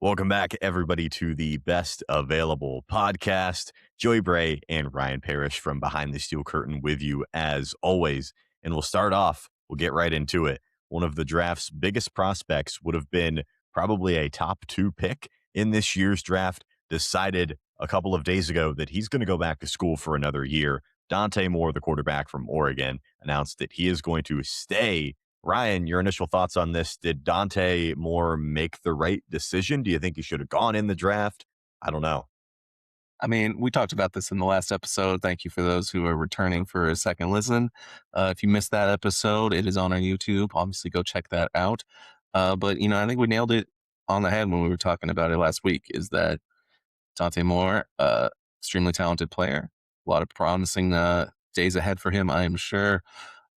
Welcome back, everybody, to the Best Available podcast. Joey Bray and Ryan Parrish from Behind the Steel Curtain with you as always. And we'll get right into it. One of the draft's biggest prospects would have been probably a top 2 pick in this year's draft, decided a couple of days ago that he's going to go back to school for another year. Dante Moore, the quarterback from Oregon, announced that he is going to stay. Ryan, your initial thoughts on this. Did Dante Moore make the right decision? Do you think he should have gone in the draft? I don't know. I mean, we talked about this in the last episode. Thank you for those who are returning for a second listen. If you missed that episode, it is on our YouTube. Obviously, go check that out. But, I think we nailed it on the head when we were talking about it last week, is that Dante Moore, extremely talented player, a lot of promising days ahead for him, I am sure.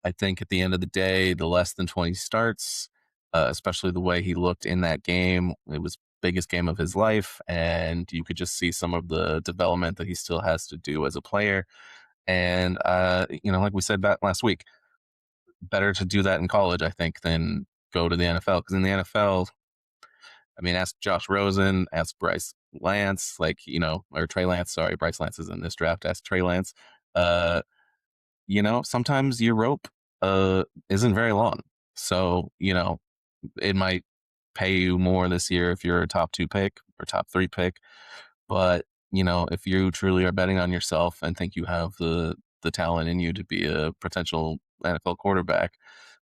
I think at the end of the day, the less than 20 starts, especially the way he looked in that game, it was biggest game of his life, and you could just see some of the development that he still has to do as a player. And like we said back last week, better to do that in college, I think, than go to the NFL. Because in the NFL, I mean, ask Josh Rosen, ask Bryce Lance, or Trey Lance. Sorry, Bryce Lance is in this draft. Ask Trey Lance. Sometimes your rope isn't very long, so it might pay you more this year if you're a top 2 pick or top 3 pick. But, if you truly are betting on yourself and think you have the talent in you to be a potential NFL quarterback,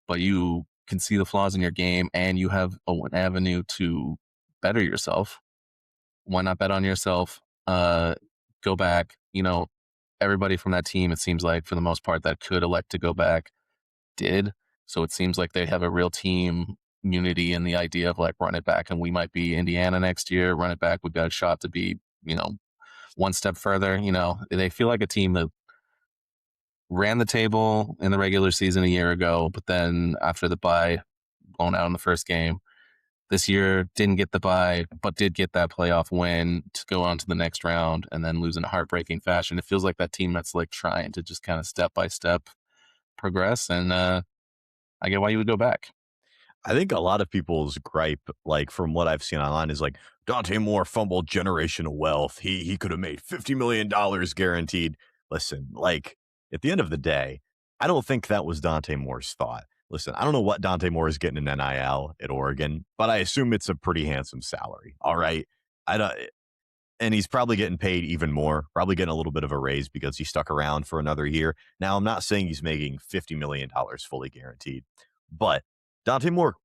but you can see the flaws in your game and you have an avenue to better yourself, why not bet on yourself? Go back. Everybody from that team, it seems like, for the most part, that could elect to go back did. So it seems like they have a real team unity in the idea of run it back, and we might be Indiana next year. Run it back. We've got a shot to be, one step further. They feel like a team that ran the table in the regular season a year ago, but then after the bye, blown out in the first game. This year didn't get the bye, but did get that playoff win to go on to the next round and then lose in a heartbreaking fashion. It feels like that team that's trying to just kind of step by step progress, and I get why you would go back. I think a lot of people's gripe, from what I've seen online, is Dante Moore fumbled generational wealth. He could have made $50 million guaranteed. Listen, at the end of the day, I don't think that was Dante Moore's thought. Listen, I don't know what Dante Moore is getting in NIL at Oregon, but I assume it's a pretty handsome salary. All right. I don't, and he's probably getting paid even more, probably getting a little bit of a raise because he stuck around for another year. Now, I'm not saying he's making $50 million fully guaranteed, but Dante Moore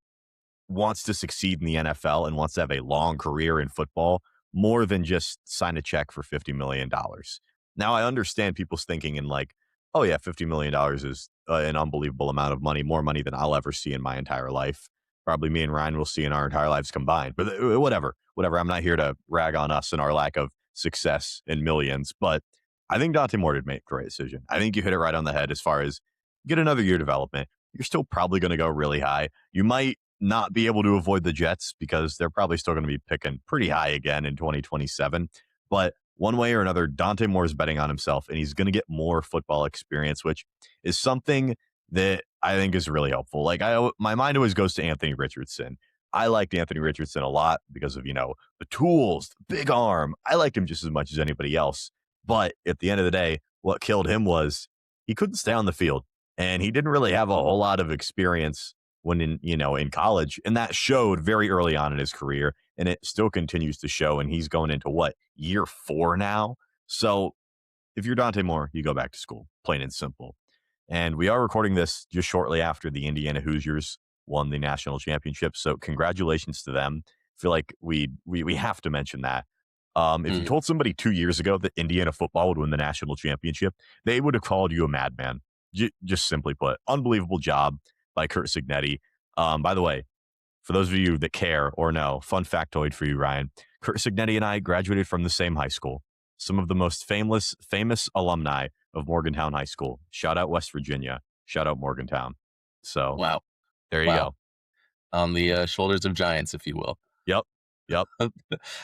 wants to succeed in the NFL and wants to have a long career in football more than just sign a check for $50 million. Now, I understand people's thinking in oh yeah, $50 million is an unbelievable amount of money, more money than I'll ever see in my entire life. Probably me and Ryan will see in our entire lives combined, but whatever. I'm not here to rag on us and our lack of success in millions, but I think Dante Moore did make the right decision. I think you hit it right on the head as far as get another year development. You're still probably going to go really high. You might not be able to avoid the Jets because they're probably still going to be picking pretty high again in 2027. But one way or another, Dante Moore is betting on himself, and he's going to get more football experience, which is something that I think is really helpful. My mind always goes to Anthony Richardson. I liked Anthony Richardson a lot because of, the tools, the big arm. I liked him just as much as anybody else. But at the end of the day, what killed him was he couldn't stay on the field, and he didn't really have a whole lot of experience when in college. And that showed very early on in his career, and it still continues to show. And he's going into year 4 now. So if you're Dante Moore, you go back to school, plain and simple. And we are recording this just shortly after the Indiana Hoosiers won the national championship. So congratulations to them. I feel like we have to mention that. If you told somebody 2 years ago that Indiana football would win the national championship, they would have called you a madman. Just simply put, unbelievable job by Curt Cignetti. By the way, for those of you that care or know, fun factoid for you, Ryan, Curt Cignetti and I graduated from the same high school. Some of the most famous alumni of Morgantown High School. Shout out West Virginia. Shout out Morgantown. So Wow. there you go. On the shoulders of giants, if you will. Yep.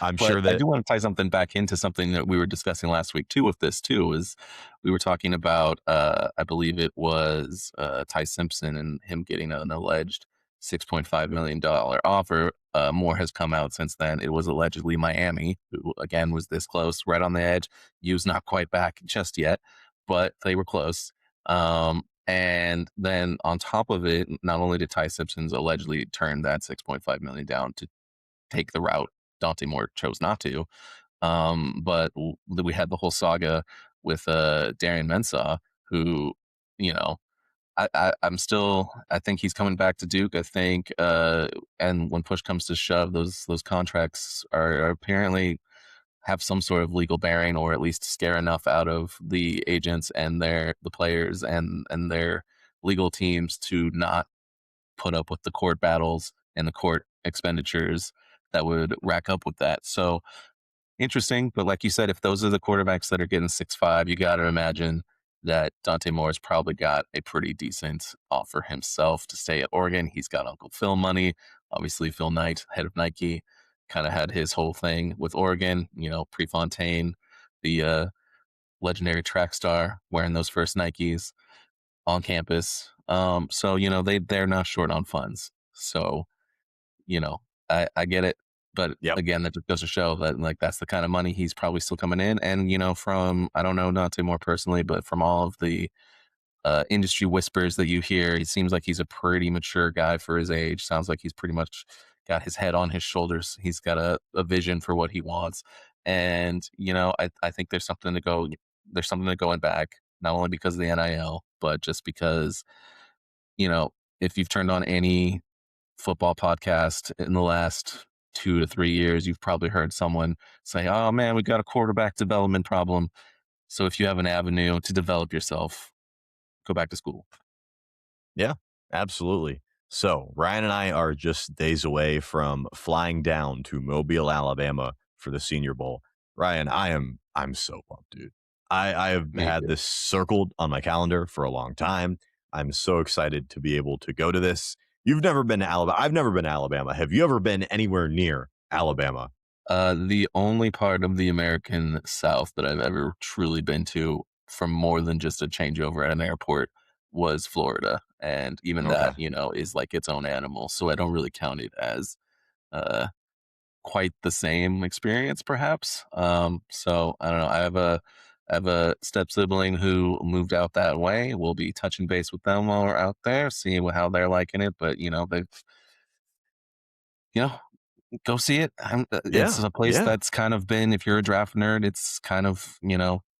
I'm But sure that I do want to tie something back into something that we were discussing last week too with this too, is we were talking about, I believe it was Ty Simpson and him getting an alleged $6.5 million offer. More has come out since then. It was allegedly Miami, who again was this close, right on the edge. U's not quite back just yet, but they were close. And then on top of it, not only did Ty Simpsons allegedly turn that 6.5 million down to take the route Dante Moore chose not to, but we had the whole saga with Darian Mensah, who, you know, I'm still. I think he's coming back to Duke. I think, and when push comes to shove, those contracts are apparently have some sort of legal bearing, or at least scare enough out of the agents and the players and their legal teams to not put up with the court battles and the court expenditures that would rack up with that. So interesting, but like you said, if those are the quarterbacks that are getting 6.5, you got to imagine that Dante Moore's probably got a pretty decent offer himself to stay at Oregon. He's got Uncle Phil money. Obviously, Phil Knight, head of Nike, kind of had his whole thing with Oregon. Prefontaine, the legendary track star, wearing those first Nikes on campus. So they're not short on funds. So you know, I get it. But Yep. again, that just goes to show that like that's the kind of money he's probably still coming in. And from I don't know Dante more personally, but from all of the industry whispers that you hear, it seems like he's a pretty mature guy for his age. Sounds like he's pretty much got his head on his shoulders. He's got a vision for what he wants. And I think there's something to going back, not only because of the NIL, but just because, you know, if you've turned on any football podcast in the last 2 to 3 years, you've probably heard someone say, "Oh man, we got a quarterback development problem." So if you have an avenue to develop yourself, go back to school. Yeah, absolutely. So Ryan and I are just days away from flying down to Mobile, Alabama for the Senior Bowl. Ryan, I'm so pumped, dude. I have Me had too. this circled on my calendar for a long time. I'm so excited to be able to go to this. You've never been to Alabama. I've never been to Alabama. Have you ever been anywhere near Alabama? The only part of the American South that I've ever truly been to from more than just a changeover at an airport was Florida. And even Okay. that, is like its own animal. So I don't really count it as uh, quite the same experience, perhaps. So I don't know. I have a step sibling who moved out that way. We'll be touching base with them while we're out there, seeing how they're liking it. But they've you know go see it. It's Yeah. a place Yeah. that's kind of been, if you're a draft nerd, it's kind of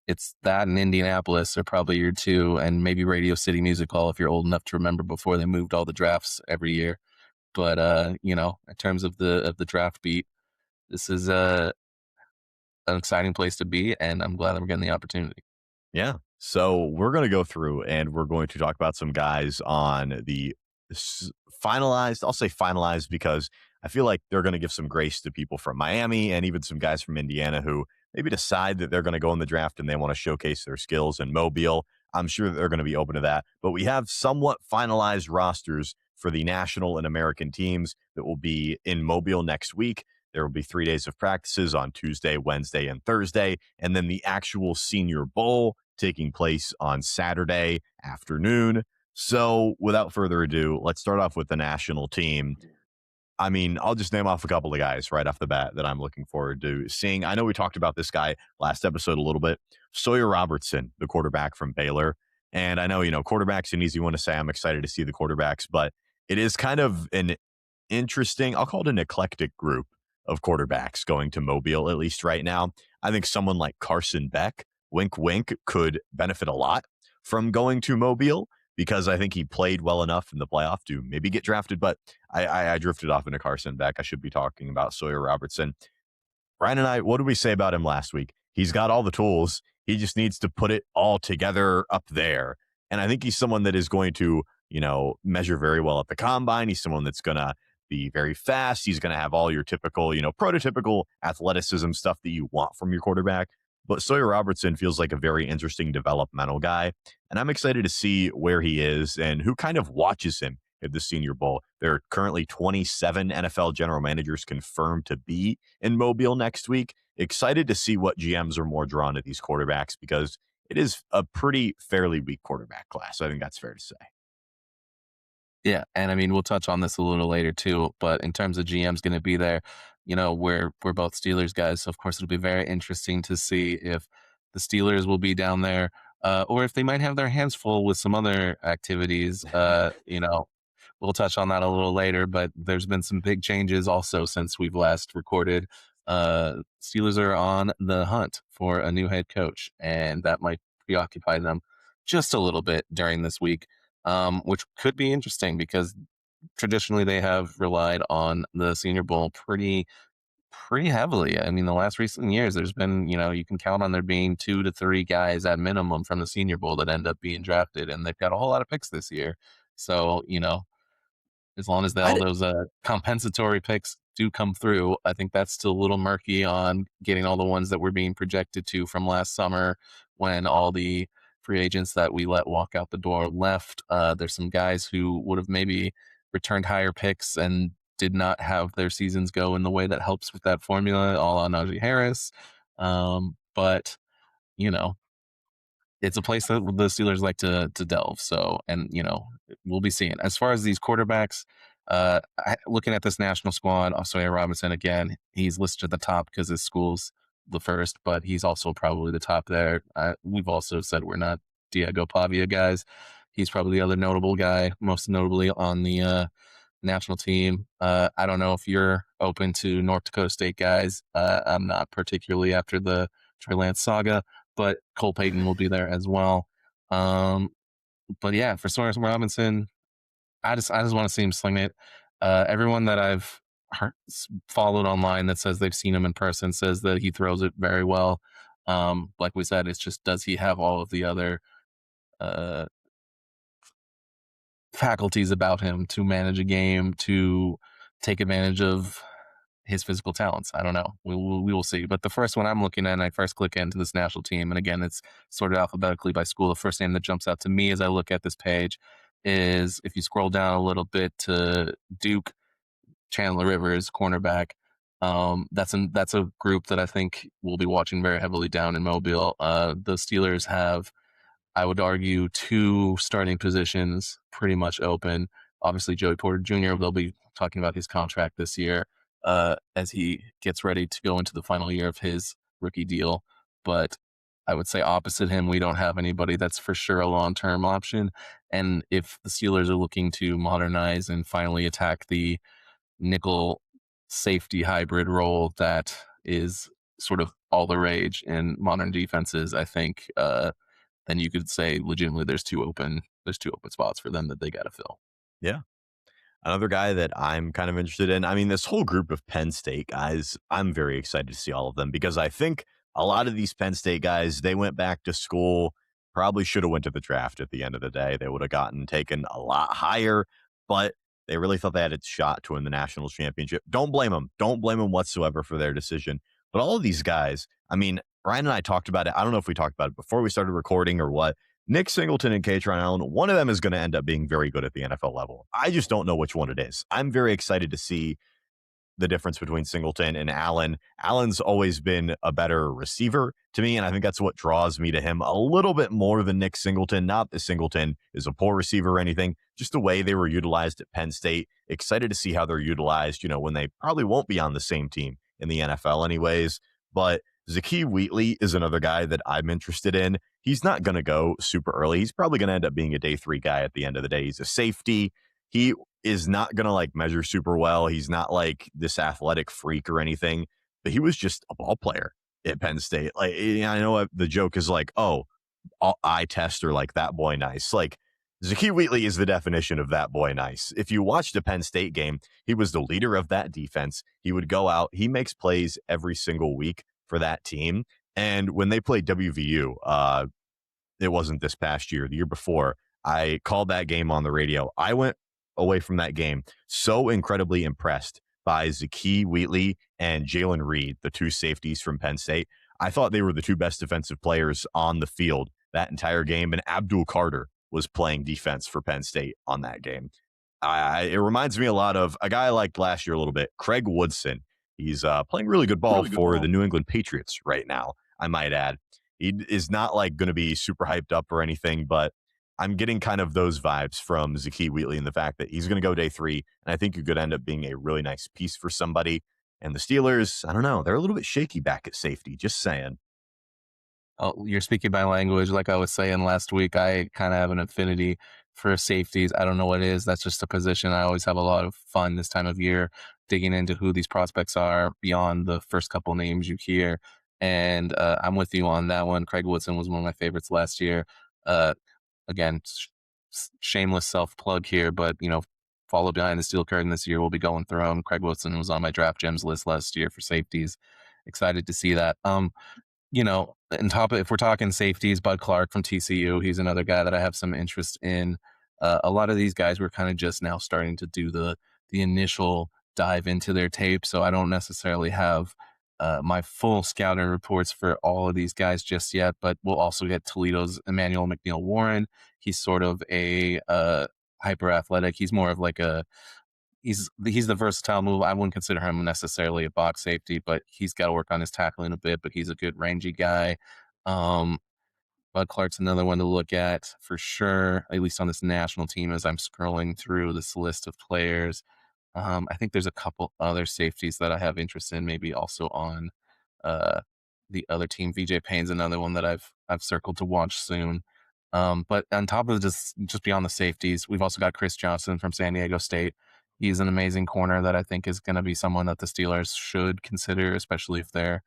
it's that and Indianapolis are probably your two, and maybe Radio City Music Hall if you're old enough to remember before they moved all the drafts every year. But in terms of the draft beat, this is an exciting place to be, and I'm glad that we're getting the opportunity. Yeah. So we're going to go through and we're going to talk about some guys on the finalized. I'll say finalized because I feel like they're going to give some grace to people from Miami and even some guys from Indiana who maybe decide that they're going to go in the draft and they want to showcase their skills in Mobile. I'm sure that they're going to be open to that. But we have somewhat finalized rosters for the national and American teams that will be in Mobile next week. There will be 3 days of practices on Tuesday, Wednesday, and Thursday, and then the actual Senior Bowl taking place on Saturday afternoon. So, without further ado, let's start off with the national team. I mean, I'll just name off a couple of guys right off the bat that I'm looking forward to seeing. I know we talked about this guy last episode a little bit. Sawyer Robertson, the quarterback from Baylor. And I know, quarterback's an easy one to say. I'm excited to see the quarterbacks, but it is kind of an interesting, I'll call it an eclectic group of quarterbacks going to Mobile, at least right now. I think someone like Carson Beck, wink, wink, could benefit a lot from going to Mobile because I think he played well enough in the playoff to maybe get drafted. But I drifted off into Carson Beck. I should be talking about Sawyer Robertson. Ryan and I, what did we say about him last week? He's got all the tools. He just needs to put it all together up there. And I think he's someone that is going to, measure very well at the combine. He's someone that's going to be very fast. He's going to have all your typical, prototypical athleticism stuff that you want from your quarterback. But Sawyer Robertson feels like a very interesting developmental guy. And I'm excited to see where he is and who kind of watches him at the Senior Bowl. There are currently 27 NFL general managers confirmed to be in Mobile next week. Excited to see what GMs are more drawn to these quarterbacks because it is a pretty fairly weak quarterback class. I think that's fair to say. Yeah, and I mean, we'll touch on this a little later too, but in terms of GM's gonna be there, we're both Steelers guys, so of course it'll be very interesting to see if the Steelers will be down there, or if they might have their hands full with some other activities. We'll touch on that a little later, but there's been some big changes also since we've last recorded. Steelers are on the hunt for a new head coach, and that might preoccupy them just a little bit during this week, which could be interesting because traditionally they have relied on the Senior Bowl pretty heavily. I mean, the last recent years, there's been, you can count on there being 2 to 3 guys at minimum from the Senior Bowl that end up being drafted, and they've got a whole lot of picks this year. So, as long as I all those compensatory picks do come through, I think that's still a little murky on getting all the ones that were being projected to from last summer when all the free agents that we let walk out the door left. There's some guys who would have maybe returned higher picks and did not have their seasons go in the way that helps with that formula, all on Najee Harris. But you know, it's a place that the Steelers like to delve. So, and we'll be seeing. As far as these quarterbacks, looking at this national squad, Osweiler Robinson again, he's listed at the top because his school's the first, but he's also probably the top there. We've also said we're not Diego Pavia guys. He's probably the other notable guy, most notably on the national team. I don't know if you're open to North Dakota State guys. I'm not particularly after the Trey Lance saga, but Cole Payton will be there as well. Um, but yeah, for Sorensen Robinson, I just want to see him sling it. Everyone that I've followed online that says they've seen him in person says that he throws it very well. Like we said, it's just does he have all of the other uh, faculties about him to manage a game, to take advantage of his physical talents? I don't know. We will see. But the first one I'm looking at, and I first click into this national team, and again, it's sorted alphabetically by school. The first name that jumps out to me as I look at this page is, if you scroll down a little bit to Duke, Chandler Rivers, cornerback. That's a group that I think we'll be watching very heavily down in Mobile. The Steelers have, I would argue, 2 starting positions pretty much open. Obviously, Joey Porter Jr., they'll be talking about his contract this year as he gets ready to go into the final year of his rookie deal. But I would say opposite him, we don't have anybody that's for sure a long-term option. And if the Steelers are looking to modernize and finally attack the nickel safety hybrid role that is sort of all the rage in modern defenses, I think then you could say legitimately there's 2 open spots for them that they got to fill. Yeah. Another guy that I'm kind of interested in. I mean, this whole group of Penn State guys, I'm very excited to see all of them because I think a lot of these Penn State guys, they went back to school, probably should have went to the draft at the end of the day. They would have gotten taken a lot higher, but they really thought they had a shot to win the national championship. Don't blame them. Don't blame them whatsoever for their decision. But all of these guys, I mean, Ryan and I talked about it. I don't know if we talked about it before we started recording or what. Nick Singleton and Katron Allen, one of them is going to end up being very good at the NFL level. I just don't know which one it is. I'm very excited to see the difference between Singleton and Allen. Allen's always been a better receiver to me, and I think that's what draws me to him a little bit more than Nick Singleton. Not that Singleton is a poor receiver or anything, just the way they were utilized at Penn State. Excited to see how they're utilized, when they probably won't be on the same team in the NFL anyways. But Zakee Wheatley is another guy that I'm interested in. He's not going to go super early. He's probably going to end up being a day 3 guy at the end of the day. He's a safety. He is not going to measure super well. He's not like this athletic freak or anything, but he was just a ball player at Penn State. I know the joke is oh, eye test or that boy nice. Zakee Wheatley is the definition of that boy nice. If you watched a Penn State game, he was the leader of that defense. He would go out, he makes plays every single week for that team. And when they played WVU, it wasn't this past year, the year before, I called that game on the radio. I went away from that game so incredibly impressed by Zakee Wheatley and Jalen Reed, the 2 safeties from Penn State. I thought they were the 2 best defensive players on the field that entire game, and Abdul Carter was playing defense for Penn State on that game. It reminds me a lot of a guy I liked last year a little bit, Craig Woodson. He's playing really good ball for the New England Patriots right now, I might add. He is not going to be super hyped up or anything, but I'm getting kind of those vibes from Zaki Wheatley and the fact that he's going to go day 3, and I think he could end up being a really nice piece for somebody. And the Steelers, I don't know, they're a little bit shaky back at safety. Just saying. Oh, you're speaking my language. Like I was saying last week, I kind of have an affinity for safeties. I don't know what it is. That's just a position. I always have a lot of fun this time of year digging into who these prospects are beyond the first couple names you hear. And I'm with you on that one. Craig Woodson was one of my favorites last year. Uh, again, shameless self plug here, but follow behind the steel curtain this year. We'll be going through them. Craig Woodson was on my draft gems list last year for safeties. Excited to see that. And top if we're talking safeties, Bud Clark from TCU, he's another guy that I have some interest in. A lot of these guys were kind of just now starting to do the initial dive into their tape, so I don't necessarily have my full scouting reports for all of these guys just yet. But we'll also get Toledo's Emmanuel McNeil Warren. He's sort of a hyper athletic. He's more of like a he's the versatile move. I wouldn't consider him necessarily a box safety, but he's got to work on his tackling a bit. But he's a good rangy guy. Um, Bud Clark's another one to look at for sure, at least on this national team as I'm scrolling through this list of players. I think there's a couple other safeties that I have interest in, maybe also on uh, the other team. VJ Payne's another one that I've circled to watch soon. But on top of just beyond the safeties, we've also got Chris Johnson from San Diego State. He's an amazing corner that I think is going to be someone that the Steelers should consider, especially if they're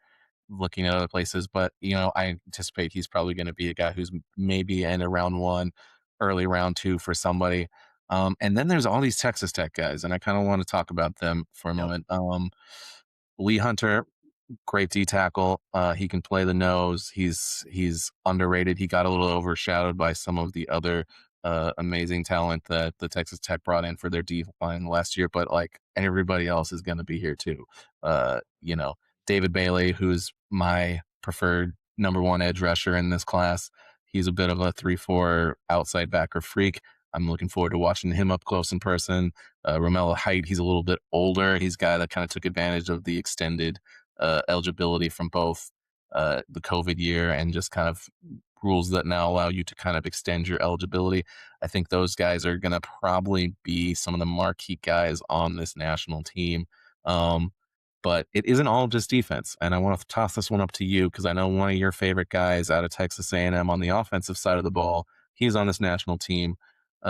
looking at other places. But I anticipate he's probably going to be a guy who's maybe end of round 1, early round 2 for somebody. And then there's all these Texas Tech guys, and I kind of want to talk about them for a Yep. moment. Lee Hunter, great D tackle. He can play the nose. He's underrated. He got a little overshadowed by some of the other amazing talent that the Texas Tech brought in for their D line last year. But like everybody else is going to be here too. Uh, you know, David Bailey, who's my preferred number 1 edge rusher in this class. He's a bit of a 3-4 outside backer freak. I'm looking forward to watching him up close in person. Romello Height, he's a little bit older. He's a guy that kind of took advantage of the extended eligibility from both the COVID year and just kind of rules that now allow you to kind of extend your eligibility. I think those guys are going to probably be some of the marquee guys on this national team. Um, but it isn't all just defense. And I want to toss this one up to you because I know one of your favorite guys out of Texas A&M on the offensive side of the ball, he's on this national team.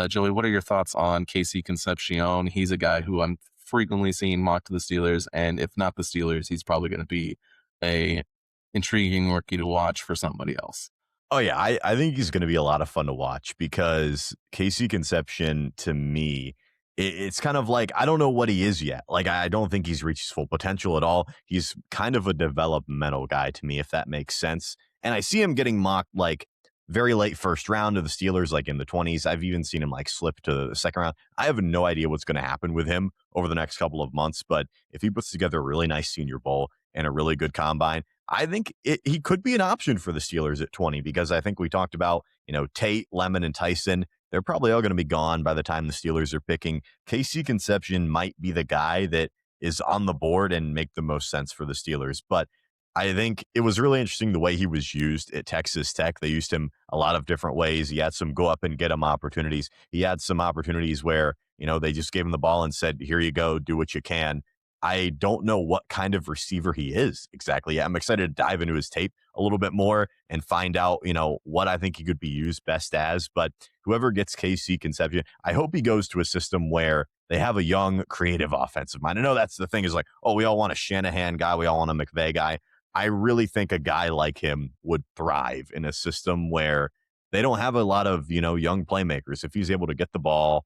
Joey, what are your thoughts on Casey Concepcion? He's a guy who I'm frequently seeing mocked to the Steelers, and if not the Steelers, he's probably going to be a intriguing rookie to watch for somebody else. Oh yeah, I think he's going to be a lot of fun to watch because Casey Conception to me, it's kind of like I don't know what he is yet. Like I don't think he's reached his full potential at all. He's kind of a developmental guy to me, if that makes sense. And I see him getting mocked like very late first round of the Steelers, like in the 20s. I've even seen him like slip to the second round. I have no idea what's going to happen with him over the next couple of months, but if he puts together a really nice Senior Bowl and a really good combine, I think he could be an option for the Steelers at 20 because I think we talked about, Tate, Lemon, and Tyson. They're probably all going to be gone by the time the Steelers are picking. Casey Conception might be the guy that is on the board and make the most sense for the Steelers. But I think it was really interesting the way he was used at Texas Tech. They used him a lot of different ways. He had some go up and get him opportunities. He had some opportunities where, they just gave him the ball and said, here you go, do what you can. I don't know what kind of receiver he is exactly. I'm excited to dive into his tape a little bit more and find out, what I think he could be used best as. But whoever gets KC Conception, I hope he goes to a system where they have a young, creative offensive mind. I know that's the thing is like, oh, we all want a Shanahan guy. We all want a McVay guy. I really think a guy like him would thrive in a system where they don't have a lot of, young playmakers. If he's able to get the ball,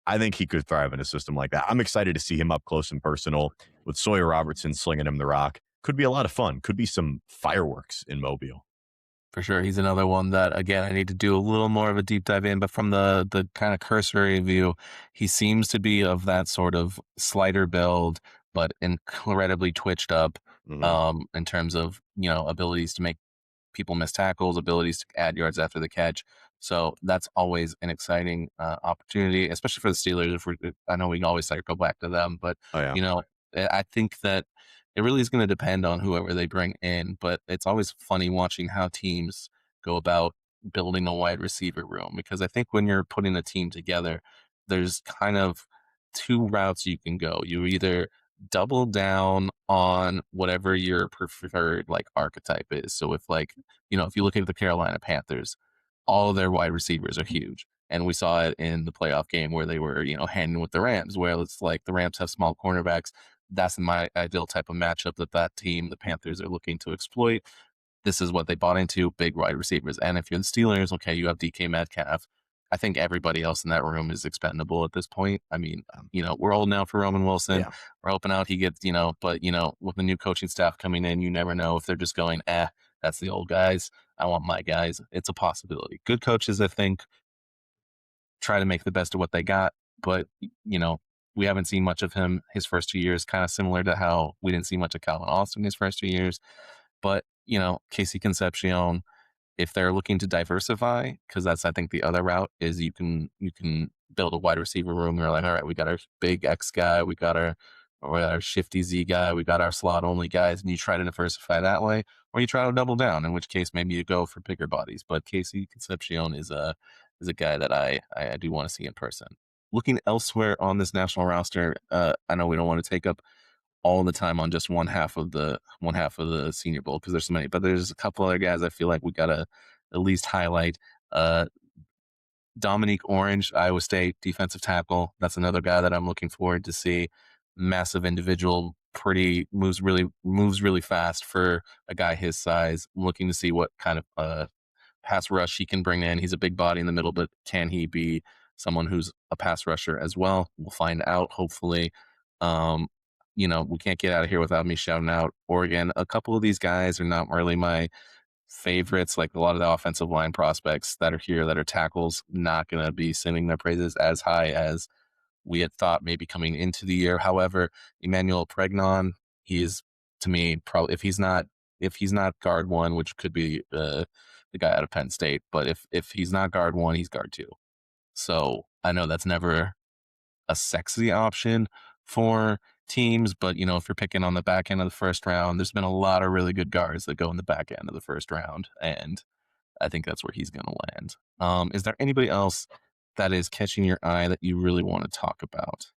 I think he could thrive in a system like that. I'm excited to see him up close and personal with Sawyer Robertson slinging him the rock. Could be a lot of fun. Could be some fireworks in Mobile. For sure, he's another one that again I need to do a little more of a deep dive in. But from the kind of cursory view, he seems to be of that sort of slider build, but incredibly twitched up Mhm. in terms of abilities to make people miss tackles, abilities to add yards after the catch. So that's always an exciting opportunity, especially for the Steelers. I know we can always circle back to them, but Oh, yeah. you know, I think that it really is going to depend on whoever they bring in. But it's always funny watching how teams go about building a wide receiver room because I think when you're putting a team together, there's kind of two routes you can go. You either double down on whatever your preferred like archetype is. So if like, if you look at the Carolina Panthers, all of their wide receivers are huge. And we saw it in the playoff game where they were, handing with the Rams, where it's like the Rams have small cornerbacks. That's my ideal type of matchup that team, the Panthers, are looking to exploit. This is what they bought into, big wide receivers. And if you're the Steelers, okay, you have DK Metcalf. I think everybody else in that room is expendable at this point. I mean, we're old now for Roman Wilson. Yeah. We're hoping out he gets, but with the new coaching staff coming in, you never know if they're just going, that's the old guys. I want my guys. It's a possibility. Good coaches, I think, try to make the best of what they got, but we haven't seen much of him his first 2 years, kind of similar to how we didn't see much of Calvin Austin his first 2 years. But, Casey Concepcion, if they're looking to diversify, because that's I think the other route is you can build a wide receiver room. You're like, all right, we got our big X guy, we got our shifty Z guy, we got our slot only guys, and you try to diversify that way, or you try to double down, in which case maybe you go for bigger bodies. But Casey Concepcion is a guy that I do want to see in person. Looking elsewhere on this national roster, I know we don't want to take up all the time on just one half of the Senior Bowl because there's so many, but there's a couple other guys I feel like we gotta at least highlight. Dominique Orange, Iowa State defensive tackle. That's another guy that I'm looking forward to see. Massive individual, pretty moves really fast for a guy his size. I'm looking to see what kind of pass rush he can bring in. He's a big body in the middle, but can he be someone who's a pass rusher as well? We'll find out, hopefully. Um, we can't get out of here without me shouting out Oregon. A couple of these guys are not really my favorites. Like a lot of the offensive line prospects that are here that are tackles, not going to be singing their praises as high as we had thought maybe coming into the year. However, Emmanuel Pregnon, he is to me probably if he's not guard one, which could be the guy out of Penn State, but if he's not guard one, he's guard two. So I know that's never a sexy option for teams, but if you're picking on the back end of the first round, there's been a lot of really good guards that go in the back end of the first round, and I think that's where he's going to land. Is there anybody else that is catching your eye that you really want to talk about?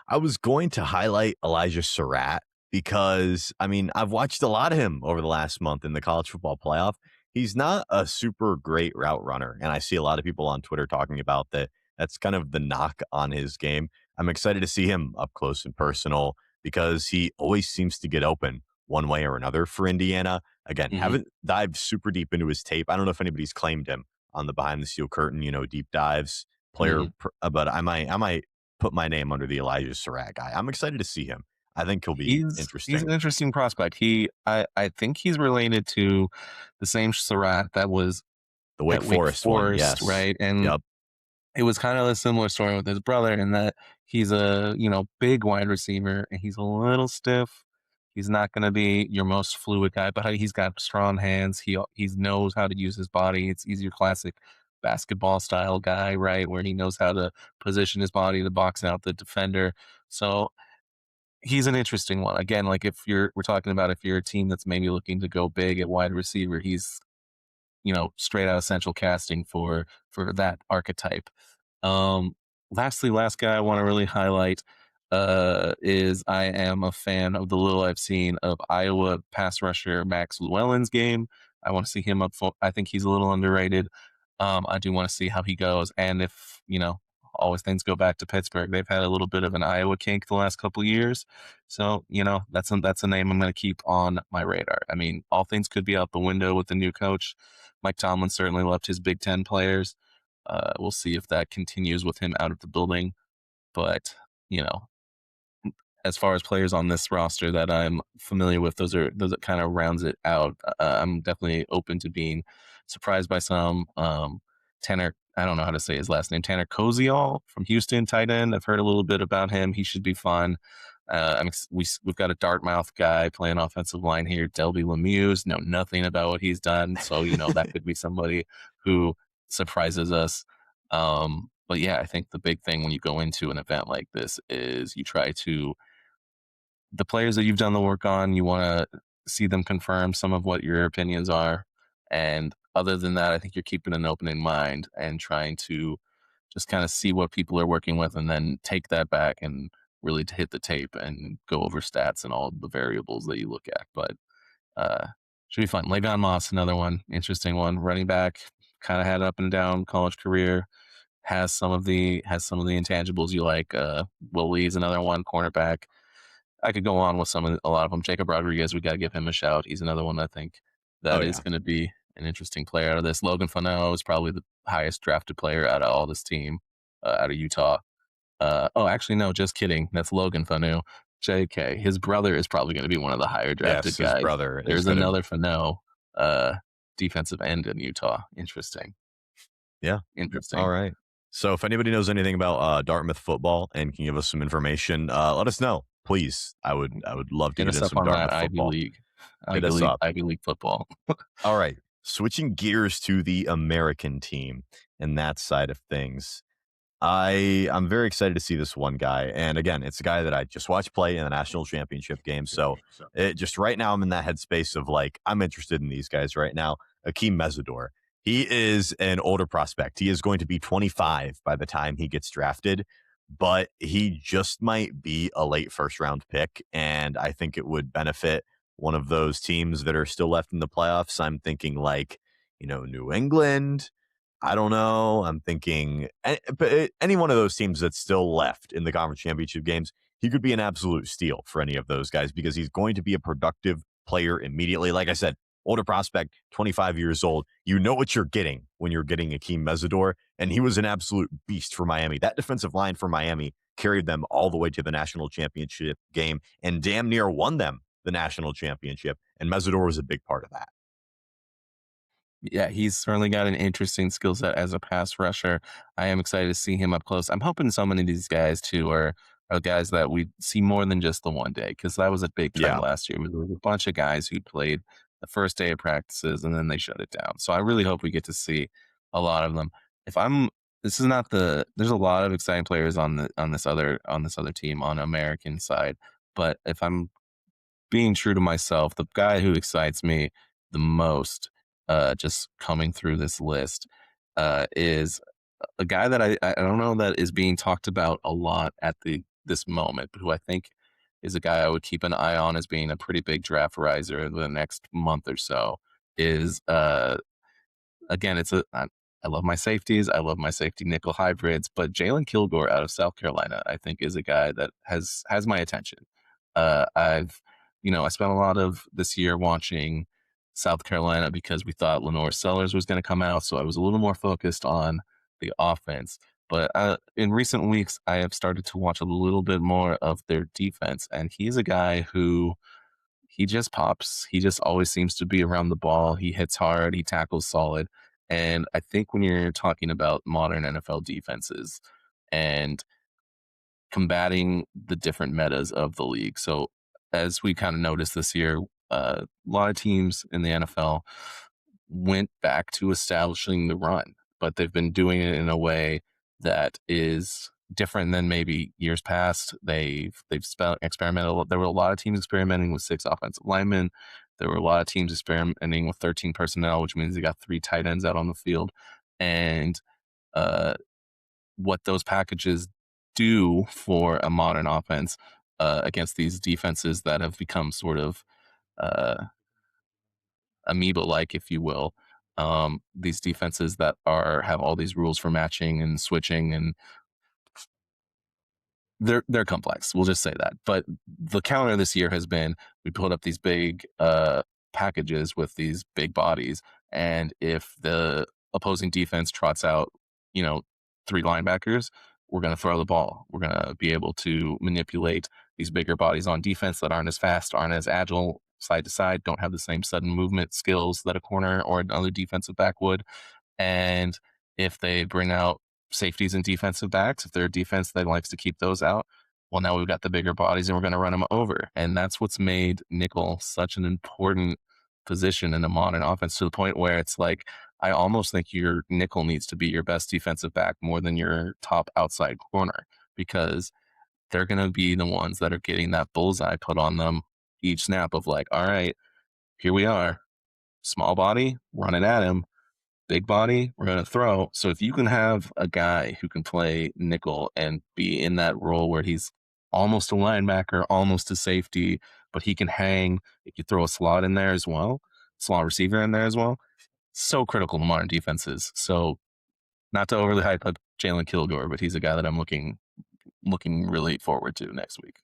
I was going to highlight Elijah Surratt because, I mean, I've watched a lot of him over the last month in the college football playoff. He's not a super great route runner, and I see a lot of people on Twitter talking about that. That's kind of the knock on his game. I'm excited to see him up close and personal because he always seems to get open one way or another for Indiana. Again, Hmm. haven't dived super deep into his tape. I don't know if anybody's claimed him on the behind the steel curtain, deep dives Hmm. but I might put my name under the Elijah Surratt guy. I'm excited to see him. I think he'll be He's an interesting. interesting prospect. I think he's related to the same Surratt that was The Wake at Wake Forest one, Forest, yes. right? And Yep. it was kind of a similar story with his brother in that he's a, big wide receiver and he's a little stiff. He's not going to be your most fluid guy, but he's got strong hands. He knows how to use his body. He's your classic basketball style guy, right? Where he knows how to position his body to box out the defender. So he's an interesting one. Again, like we're talking about if you're a team that's maybe looking to go big at wide receiver, he's straight out of central casting for that archetype. Um, last guy I want to really highlight is I am a fan of the little I've seen of Iowa pass rusher Max Llewellyn's game. I want to see him up. I think he's a little underrated. I do want to see how he goes, and if always things go back to Pittsburgh, they've had a little bit of an Iowa kink the last couple of years. So that's a name I'm going to keep on my radar. I mean, all things could be out the window with the new coach. Mike Tomlin certainly loved his Big Ten players. We'll see if that continues with him out of the building. But, you know, as far as players on this roster that I'm familiar with, those kind of rounds it out. I'm definitely open to being surprised by some. Tanner, I don't know how to say his last name. Tanner Koziol from Houston, tight end. I've heard a little bit about him. He should be fun. We've got a Dartmouth guy playing offensive line here, Delby Lemieux. Know nothing about what he's done, so that could be somebody who surprises us. But yeah, I think the big thing when you go into an event like this is you try to the players that you've done the work on, you want to see them confirm some of what your opinions are. And other than that, I think you're keeping an opening mind and trying to just kind of see what people are working with and then take that back and really to hit the tape and go over stats and all the variables that you look at. But uh, should be fun. Le'Veon Moss, another one, interesting one. Running back, kind of had up and down college career. Has some of the intangibles you like. Will Lee's another one. Cornerback. I could go on with a lot of them. Jacob Rodriguez, we got to give him a shout. He's another one I think Oh that is yeah. going to be an interesting player out of this. Logan Fano is probably the highest drafted player out of all this team, out of Utah. Oh, actually, no, just kidding. That's Logan Fanu. JK. His brother is probably going to be one of the higher Yes, drafted his guys. brother is There's gonna. another Fano, uh, defensive end in Utah. Interesting. Yeah. All Interesting. right. So if anybody knows anything about Dartmouth football and can give us some information, let us know, please. I would love to Hit get us in up some on that Dartmouth football. Hit us up. Ivy League football. All right. Switching gears to the American team and that side of things. I'm very excited to see this one guy, and again, it's a guy that I just watched play in the national championship game. So it just right now, I'm in that headspace of like I'm interested in these guys right now. Akeem Mesidor, he is an older prospect. He is going to be 25 by the time he gets drafted, but he just might be a late first round pick, and I think it would benefit one of those teams that are still left in the playoffs. I'm thinking like New England. I don't know. I'm thinking, but any one of those teams that's still left in the conference championship games, he could be an absolute steal for any of those guys because he's going to be a productive player immediately. Like I said, older prospect, 25 years old. You know what you're getting when you're getting Akeem Mesidor, and he was an absolute beast for Miami. That defensive line for Miami carried them all the way to the national championship game and damn near won them the national championship. And Mesidor was a big part of that. Yeah, he's certainly got an interesting skill set as a pass rusher. I am excited to see him up close. I'm hoping so many of these guys too are guys that we see more than just the one day because that was a big trend Yeah. last year. There was a bunch of guys who played the first day of practices and then they shut it down. So I really hope we get to see a lot of them. If I'm this is not the there's a lot of exciting players on this other team on American side, but if I'm being true to myself, the guy who excites me the most, just coming through this list, is a guy that I don't know that is being talked about a lot at this moment, but who I think is a guy I would keep an eye on as being a pretty big draft riser the next month or so. Is again, I love my safeties. I love my safety nickel hybrids, but Jalen Kilgore out of South Carolina, I think, is a guy that has my attention. I spent a lot of this year watching South Carolina because we thought Lenore Sellers was going to come out, so I was a little more focused on the offense. But in recent weeks, I have started to watch a little bit more of their defense, and he's a guy who he just pops. He just always seems to be around the ball. He hits hard. He tackles solid. And I think when you're talking about modern NFL defenses and combating the different metas of the league, so as we kind of noticed this year, a lot of teams in the NFL went back to establishing the run, but they've been doing it in a way that is different than maybe years past. They've experimented. There were a lot of teams experimenting with 6 offensive linemen. There were a lot of teams experimenting with 13 personnel, which means they got 3 tight ends out on the field. And uh, what those packages do for a modern offense against these defenses that have become sort of uh, amoeba-like, if you will. These defenses that have all these rules for matching and switching, and they're complex. We'll just say that. But the counter this year has been we put up these big packages with these big bodies, and if the opposing defense trots out, you know, 3 linebackers, we're going to throw the ball. We're going to be able to manipulate these bigger bodies on defense that aren't as fast, aren't as agile side to side, don't have the same sudden movement skills that a corner or another defensive back would. And if they bring out safeties and defensive backs, if they're a defense that likes to keep those out, well, now we've got the bigger bodies and we're going to run them over. And that's what's made nickel such an important position in a modern offense to the point where it's like, I almost think your nickel needs to be your best defensive back more than your top outside corner because they're going to be the ones that are getting that bullseye put on them each snap of like, all right, here we are, small body, run it at him. big body, we're going to throw. So if you can have a guy who can play nickel and be in that role where he's almost a linebacker, almost a safety, but he can hang, if you throw a slot in there as well, slot receiver in there as well, so critical to modern defenses. So not to overly hype up Jalen Kilgore, but he's a guy that I'm looking really forward to next week.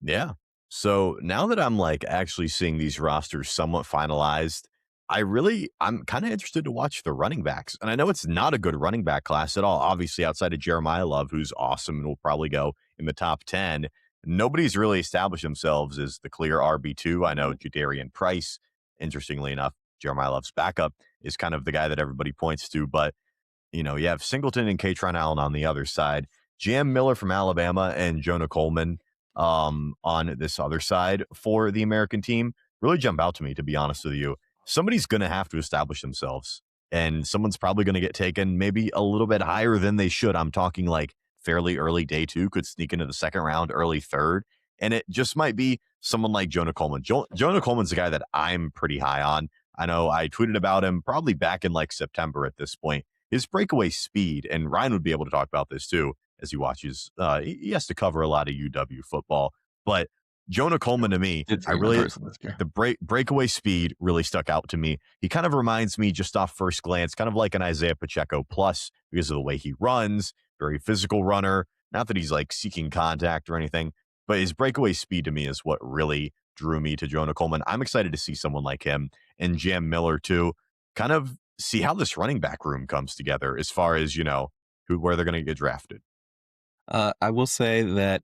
Yeah. So now that I'm like actually seeing these rosters somewhat finalized, I'm kind of interested to watch the running backs. And I know it's not a good running back class at all. Obviously, outside of Jeremiah Love, who's awesome and will probably go in the top 10, nobody's really established themselves as the clear RB2. I know Jadarian Price, interestingly enough, Jeremiah Love's backup, is kind of the guy that everybody points to, but you have Singleton and Katron Allen on the other side, Jam Miller from Alabama and Jonah Coleman on this other side for the American team really jump out to me, to be honest with you. Somebody's going to have to establish themselves, and someone's probably going to get taken maybe a little bit higher than they should. I'm talking like fairly early day two, could sneak into the second round, early third. And it just might be someone like Jonah Coleman. Jonah Coleman's a guy that I'm pretty high on. I know I tweeted about him probably back in like September at this point. His breakaway speed, and Ryan would be able to talk about this too as he watches. He has to cover a lot of UW football, but Jonah Coleman to me, Did I see him in really person this year. the breakaway speed really stuck out to me. He kind of reminds me just off first glance, kind of like an Isaiah Pacheco plus because of the way he runs, very physical runner. Not that he's like seeking contact or anything, but his breakaway speed to me is what really drew me to Jonah Coleman. I'm excited to see someone like him and Jam Miller too. Kind of see how this running back room comes together as far as where they're going to get drafted. I will say that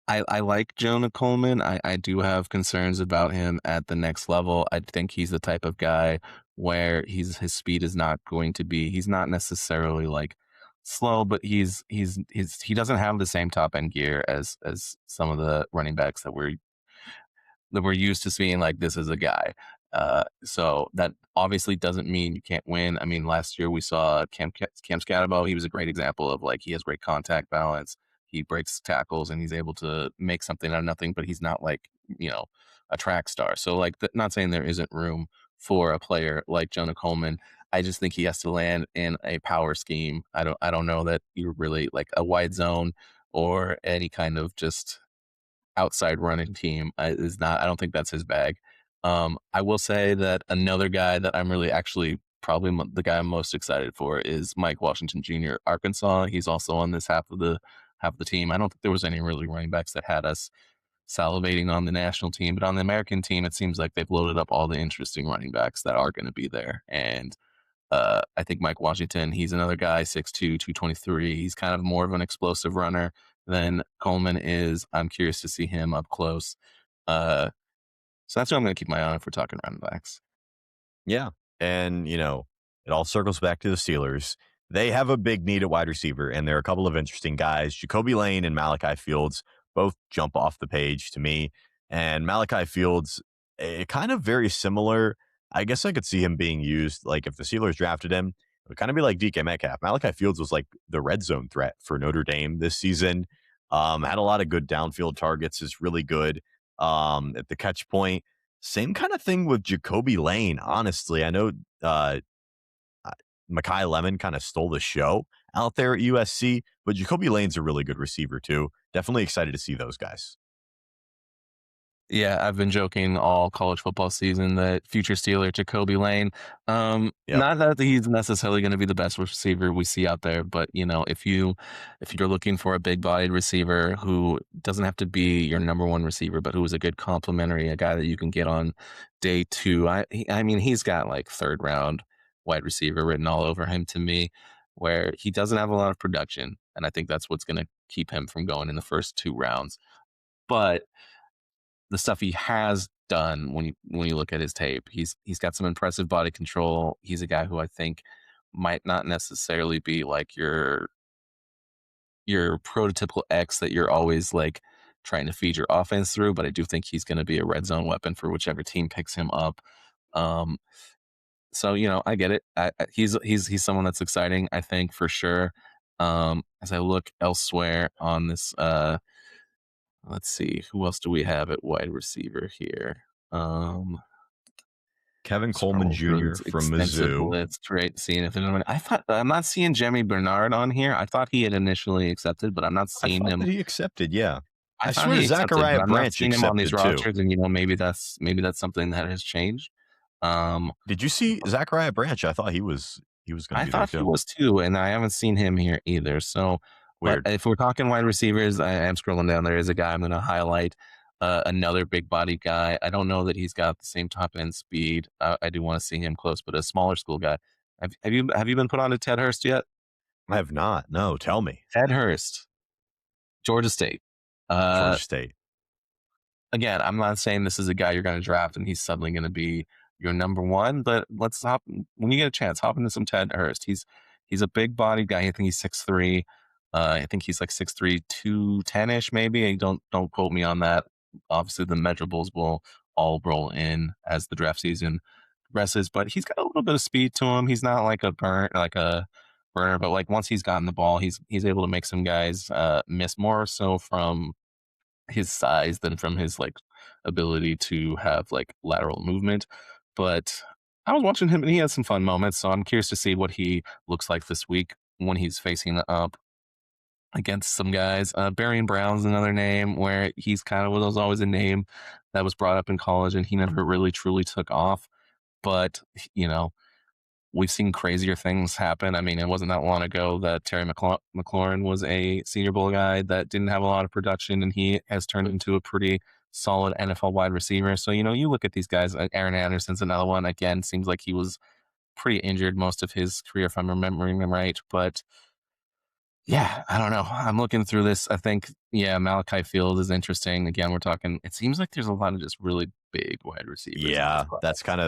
I like Jonah Coleman. I do have concerns about him at the next level. I think he's the type of guy where his speed is not going to be. He's not necessarily like slow, but he doesn't have the same top end gear as some of the running backs that we're used to seeing like this is a guy. So that obviously doesn't mean you can't win. I mean, last year we saw Cam Scatterbo. He was a great example of like he has great contact balance. He breaks tackles and he's able to make something out of nothing. But he's not like a track star. So like, not saying there isn't room for a player like Jonah Coleman. I just think he has to land in a power scheme. I don't know that you're really like a wide zone or any kind of just outside running team is not. I don't think that's his bag. I will say that another guy that I'm really actually probably the guy I'm most excited for is Mike Washington Jr. Arkansas. He's also on this half of the team. I don't think there was any really running backs that had us salivating on the national team, but on the American team, it seems like they've loaded up all the interesting running backs that are going to be there. And I think Mike Washington, he's another guy, 6'2", 223. He's kind of more of an explosive runner than Coleman is. I'm curious to see him up close. So that's what I'm going to keep my eye on if we're talking running backs. Yeah. And, it all circles back to the Steelers. They have a big need at wide receiver, and there are a couple of interesting guys. Jacoby Lane and Malachi Fields both jump off the page to me. And Malachi Fields, kind of very similar. I guess I could see him being used. Like if the Steelers drafted him, it would kind of be like DK Metcalf. Malachi Fields was like the red zone threat for Notre Dame this season. Had a lot of good downfield targets, is really good at the catch point. Same kind of thing with Jacoby Lane, honestly. I know uh, Makai Lemon kind of stole the show out there at USC, but Jacoby Lane's a really good receiver too. Definitely excited to see those guys. Yeah, I've been joking all college football season that future Steeler Jacoby Lane. Yep. Not that he's necessarily going to be the best receiver we see out there, but if you're looking for a big bodied receiver who doesn't have to be your number one receiver, but who is a good complementary, a guy that you can get on day two. I mean, he's got like third round wide receiver written all over him to me, where he doesn't have a lot of production, and I think that's what's going to keep him from going in the first two rounds. But the stuff he has done when you look at his tape, he's got some impressive body control. He's a guy who I think might not necessarily be like your prototypical X that you're always like trying to feed your offense through, but I do think he's going to be a red zone weapon for whichever team picks him up. Um, so I get it. He's someone that's exciting, I think for sure. As I look elsewhere on this, let's see, who else do we have at wide receiver here? Um, Kevin Coleman Scrolling through Jr. this from extensive Mizzou. list, right? Seeing if there's anyone. I thought I'm not seeing Jemmy Bernard on here. I thought he had initially accepted, but I'm not I seeing thought him. that he accepted, yeah. I I thought swear he accepted, Zachariah but I'm not Branch seeing him on these accepted too. rosters, and maybe that's something that has changed. Um, Did you see Zachariah Branch? I thought he was gonna I be there thought he too. was too, and I haven't seen him here either. So, but Weird. if we're talking wide receivers, I am scrolling down. There is a guy I'm going to highlight, another big body guy. I don't know that he's got the same top end speed. I do want to see him close, but a smaller school guy. Have you been put on to Ted Hurst yet? I have not. No, tell me. Ted Hurst, Georgia State. Uh, Georgia State. Again, I'm not saying this is a guy you're going to draft and he's suddenly going to be your number one, but let's hop when you get a chance, hop into some Ted Hurst. He's a big body guy. I think he's 6'3". I think he's like 6'3", 210 ish maybe. Don't quote me on that. Obviously, the measurables will all roll in as the draft season progresses, but he's got a little bit of speed to him. He's not like a burner, but like once he's gotten the ball, he's able to make some guys miss more so from his size than from his like ability to have like lateral movement. But I was watching him and he had some fun moments. So I'm curious to see what he looks like this week when he's facing up against some guys. Barian Brown's another name where he's kind of was always a name that was brought up in college and he never really truly took off. But you know, we've seen crazier things happen. I mean, it wasn't that long ago that Terry McLaurin was a Senior Bowl guy that didn't have a lot of production, and he has turned into a pretty solid NFL wide receiver. So, you look at these guys, Aaron Anderson's another one. Again, seems like he was pretty injured most of his career, if I'm remembering him right. But yeah, I don't know. I'm looking through this. I think, yeah, Malachi Field is interesting. Again, we're talking, it seems like there's a lot of just really big wide receivers in this Yeah, class. that's kind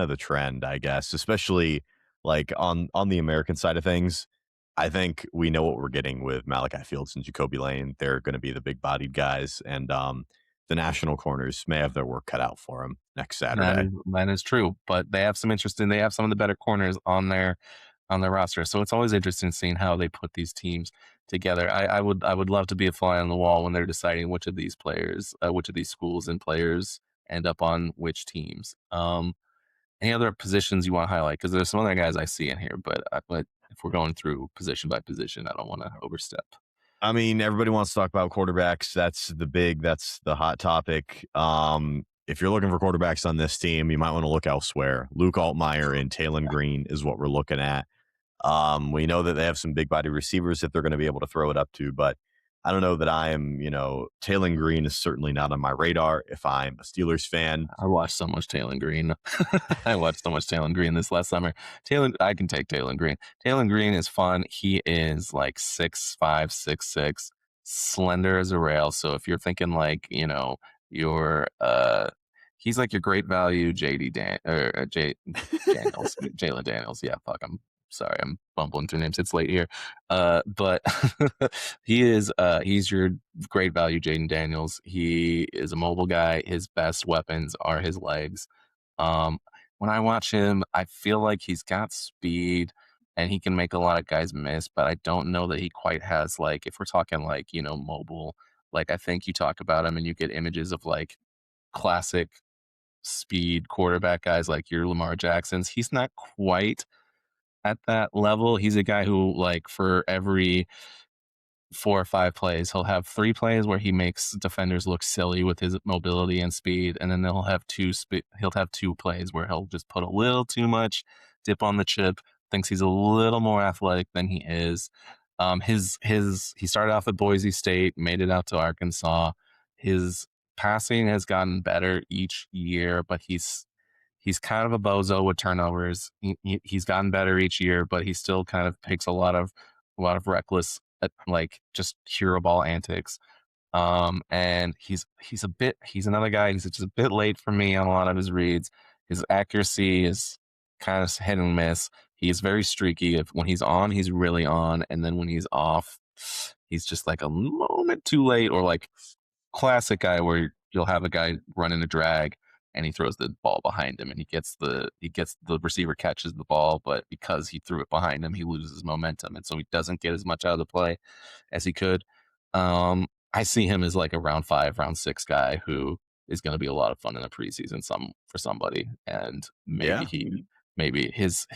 of the trend, I guess, especially like on the American side of things. I think we know what we're getting with Malachi Fields and Jacoby Lane. They're going to be the big bodied guys, and the national corners may have their work cut out for them next Saturday. That is true, but they have some interesting. They have some of the better corners on their roster, so it's always interesting seeing how they put these teams together. I would love to be a fly on the wall when they're deciding which of these players, which of these schools and players end up on which teams. Any other positions you want to highlight? Because there's some other guys I see in here, but if we're going through position by position, I don't want to overstep. I mean, everybody wants to talk about quarterbacks. That's the hot topic. If you're looking for quarterbacks on this team, you might want to look elsewhere. Luke Altmaier and Taylon Green is what we're looking at. We know that they have some big body receivers that they're going to be able to throw it up to, but I don't know that Taylon Green is certainly not on my radar if I'm a Steelers fan. I watched so much Taylon Green. I watched so much Taylon Green this last summer. I can take Taylon Green. Taylon Green is fun. He is like 6'5", 6'6", slender as a rail. So if you're thinking like, your he's like your great value JD Dan or J Daniels, Jalen Daniels. Yeah, fuck. I'm sorry, I'm bumbling through names. It's late here. But he's your great value, Jaden Daniels. He is a mobile guy. His best weapons are his legs. Um, when I watch him, I feel like he's got speed and he can make a lot of guys miss, but I don't know that he quite has like if we're talking like, mobile, like I think you talk about him and you get images of like classic speed quarterback guys like your Lamar Jacksons. He's not quite at that level. He's a guy who like for every 4 or 5 plays. He'll have 3 plays where he makes defenders look silly with his mobility and speed, and then he'll have 2 plays where he'll just put a little too much dip on the chip. Thinks he's a little more athletic than he is. He started off at Boise State, made it out to Arkansas. His passing has gotten better each year, but he's kind of a bozo with turnovers. He's gotten better each year, but he still kind of takes a lot of reckless, like just hero ball antics. And he's another guy. He's just a bit late for me on a lot of his reads. His accuracy is kind of hit and miss. He's very streaky. If when he's on, he's really on, and then when he's off, he's just like a moment too late, or like classic guy where you'll have a guy running a drag and he throws the ball behind him and he gets the receiver catches the ball, but because he threw it behind him, he loses momentum. And so he doesn't get as much out of the play as he could. I see him as like a round 5, round 6 guy who is going to be a lot of fun in a preseason for somebody. And maybe Yeah. his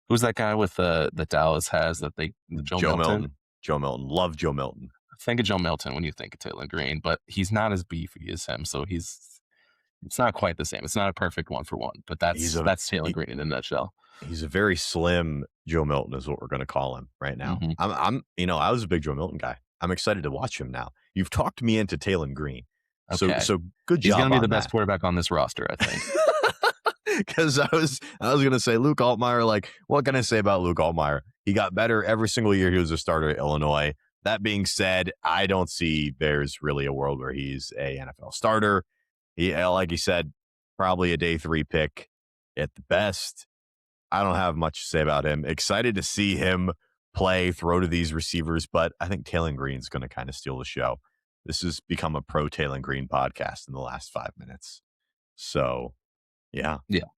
who's that guy with that Dallas has Joe Joe Milton. Milton. Joe Milton. Love Joe Milton. Think of Joe Milton when you think of Taylor Green, but he's not as beefy as him, so it's not quite the same. It's not a perfect 1-for-1, but He's that's Taylor he, Green in a nutshell. he's a very slim Joe Milton is what we're going to call him right now. Mhm. I was a big Joe Milton guy. I'm excited to watch him now. You've talked me into Taylor Green. So Okay. so good He's gonna job be the on best that. quarterback on this roster, I think. Because I was gonna say Luke Altmaier. Like, what can I say about Luke Altmaier? He got better every single year he was a starter at Illinois. That being said, I don't see there's really a world where he's a NFL starter. He, like you said, probably a day 3 pick at the best. I don't have much to say about him. Excited to see him play, throw to these receivers, but I think Taylor Green's going to kind of steal the show. This has become a pro Taylor Green podcast in the last 5 minutes. So, yeah. Yeah.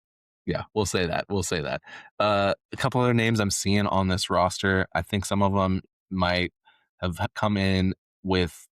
Yeah, we'll say that. We'll say that. A couple other names I'm seeing on this roster. I think some of them might have come in with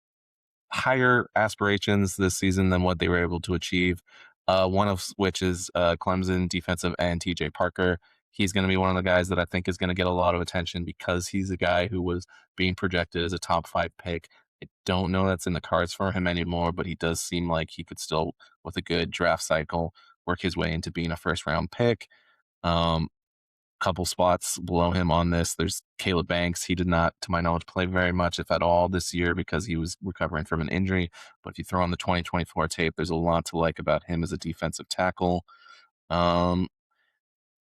higher aspirations this season than what they were able to achieve. One of which is Clemson defensive end TJ Parker. He's going to be one of the guys that I think is going to get a lot of attention because he's a guy who was being projected as a top 5 pick. I don't know that's in the cards for him anymore, but he does seem like he could still, with a good draft cycle, work his way into being a first round pick. Um, Couple spots below him on this. There's Caleb Banks. He did not, to my knowledge, play very much, if at all, this year because he was recovering from an injury. But if you throw on the 2024 tape, there's a lot to like about him as a defensive tackle. Um,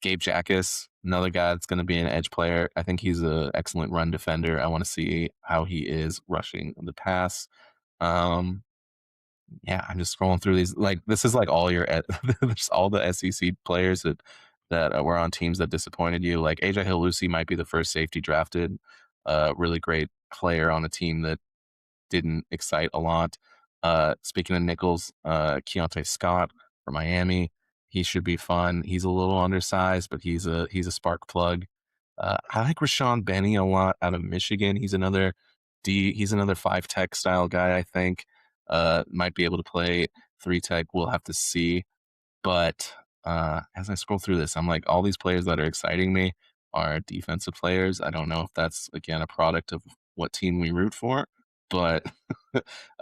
Gabe Jackus, another guy that's going to be an edge player. I think he's an excellent run defender. I want to see how he is rushing the pass. Yeah, I'm just scrolling through these. Like, this is like all your there's all the SEC players that were on teams that disappointed you. Like AJ Hill-Lucy might be the first safety drafted, really great player on a team that didn't excite a lot. Speaking of nickels, Keontae Scott for Miami, he should be fun. He's a little undersized, but he's a spark plug. I like Rashawn Benny a lot out of Michigan. He's another 5 tech style guy, I think. Might be able to play 3 tech. We'll have to see. But as I scroll through this, I'm like, all these players that are exciting me are defensive players. I don't know if that's, again, a product of what team we root for, but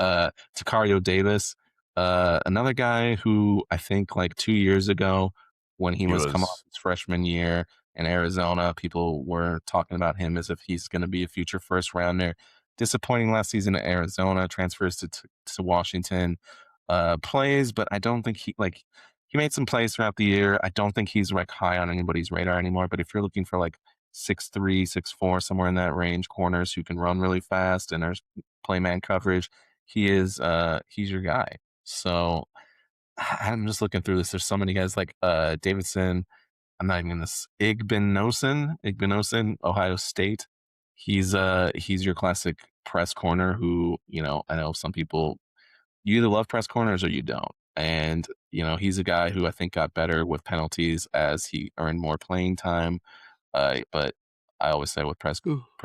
Takario Davis, another guy who I think like 2 years ago when he He was come off was his freshman year in Arizona, people were talking about him as if he's going to be a future first rounder. Disappointing last season at Arizona, transfers to Washington, plays, but I don't think he made some plays throughout the year. I don't think he's like high on anybody's radar anymore. But if you're looking for like 6'3", 6'4", somewhere in that range, corners who can run really fast and play man coverage, he's your guy. So I'm just looking through this. There's so many guys like Davidson. I'm not even this Igbinosun, Ohio State. He's your classic press corner who, I know some people, you either love press corners or you don't. And, he's a guy who I think got better with penalties as he earned more playing time. But I always say with press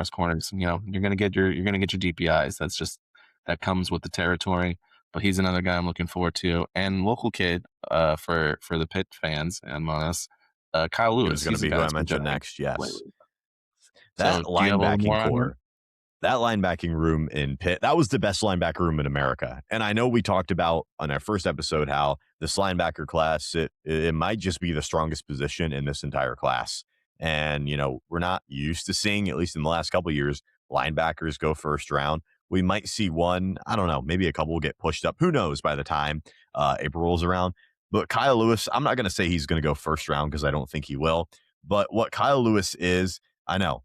corners, you're gonna get your DPIs. That comes with the territory. But he's another guy I'm looking forward to. And local kid, for the Pitt fans and us, Kyle he was Lewis. going to He's the be who guy I that's been mentioned generating next. Yes. lately. That So do you have a little linebacking more on him? core, that linebacking room in Pitt, that was the best linebacker room in America. And I know we talked about on our first episode how this linebacker class, it might just be the strongest position in this entire class. And, we're not used to seeing, at least in the last couple of years, linebackers go first round. We might see one, I don't know, maybe a couple will get pushed up. Who knows by the time April rolls around. But Kyle Lewis, I'm not going to say he's going to go first round because I don't think he will. But what Kyle Lewis is, I know.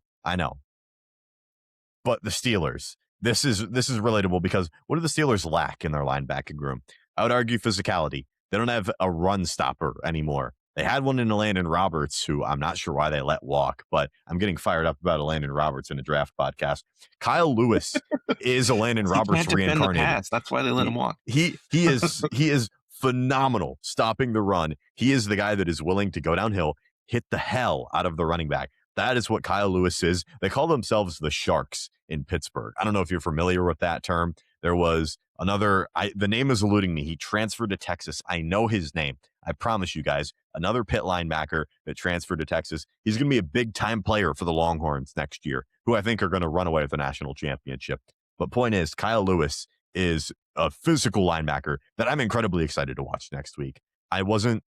But the Steelers, this is relatable because what do the Steelers lack in their linebacking room? I would argue physicality. They don't have a run stopper anymore. They had one in Landon Roberts, who I'm not sure why they let walk, but I'm getting fired up about Landon Roberts in a draft podcast. Kyle Lewis is a Landon He Roberts can't defend the reincarnated. pass. That's why they let him walk. He is phenomenal stopping the run. He is the guy that is willing to go downhill, hit the hell out of the running back. That is what Kyle Lewis is. They call themselves the Sharks in Pittsburgh. I don't know if you're familiar with that term. There was another. The name is eluding me. He transferred to Texas. I know his name. I promise you guys. Another pit linebacker that transferred to Texas. He's going to be a big time player for the Longhorns next year, who I think are going to run away with the national championship. But point is, Kyle Lewis is a physical linebacker that I'm incredibly excited to watch next week. I don't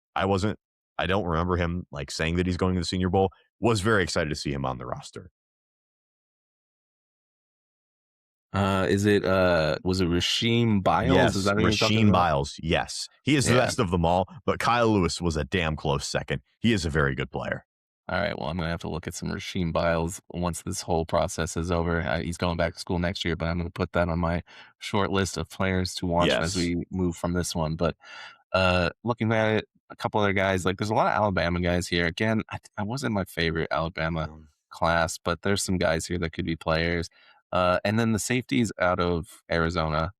remember him like saying that he's going to the Senior Bowl. Was very excited to see him on the roster. Is it was it Rasheem Biles? Is Yes, that who you're talking Rasheem about? Biles. Yes, he is the Yeah. best of them all, but Kyle Lewis was a damn close second. He is a very good player. All right. Well, I'm gonna have to look at some Rasheem Biles once this whole process is over. He's going back to school next year, but I'm gonna put that on my short list of players to watch as Yes. we move from this one. But looking at it, a couple other guys, like there's a lot of Alabama guys here. Again, I wasn't my favorite Alabama class, but there's some guys here that could be players. And then the safeties out of Arizona,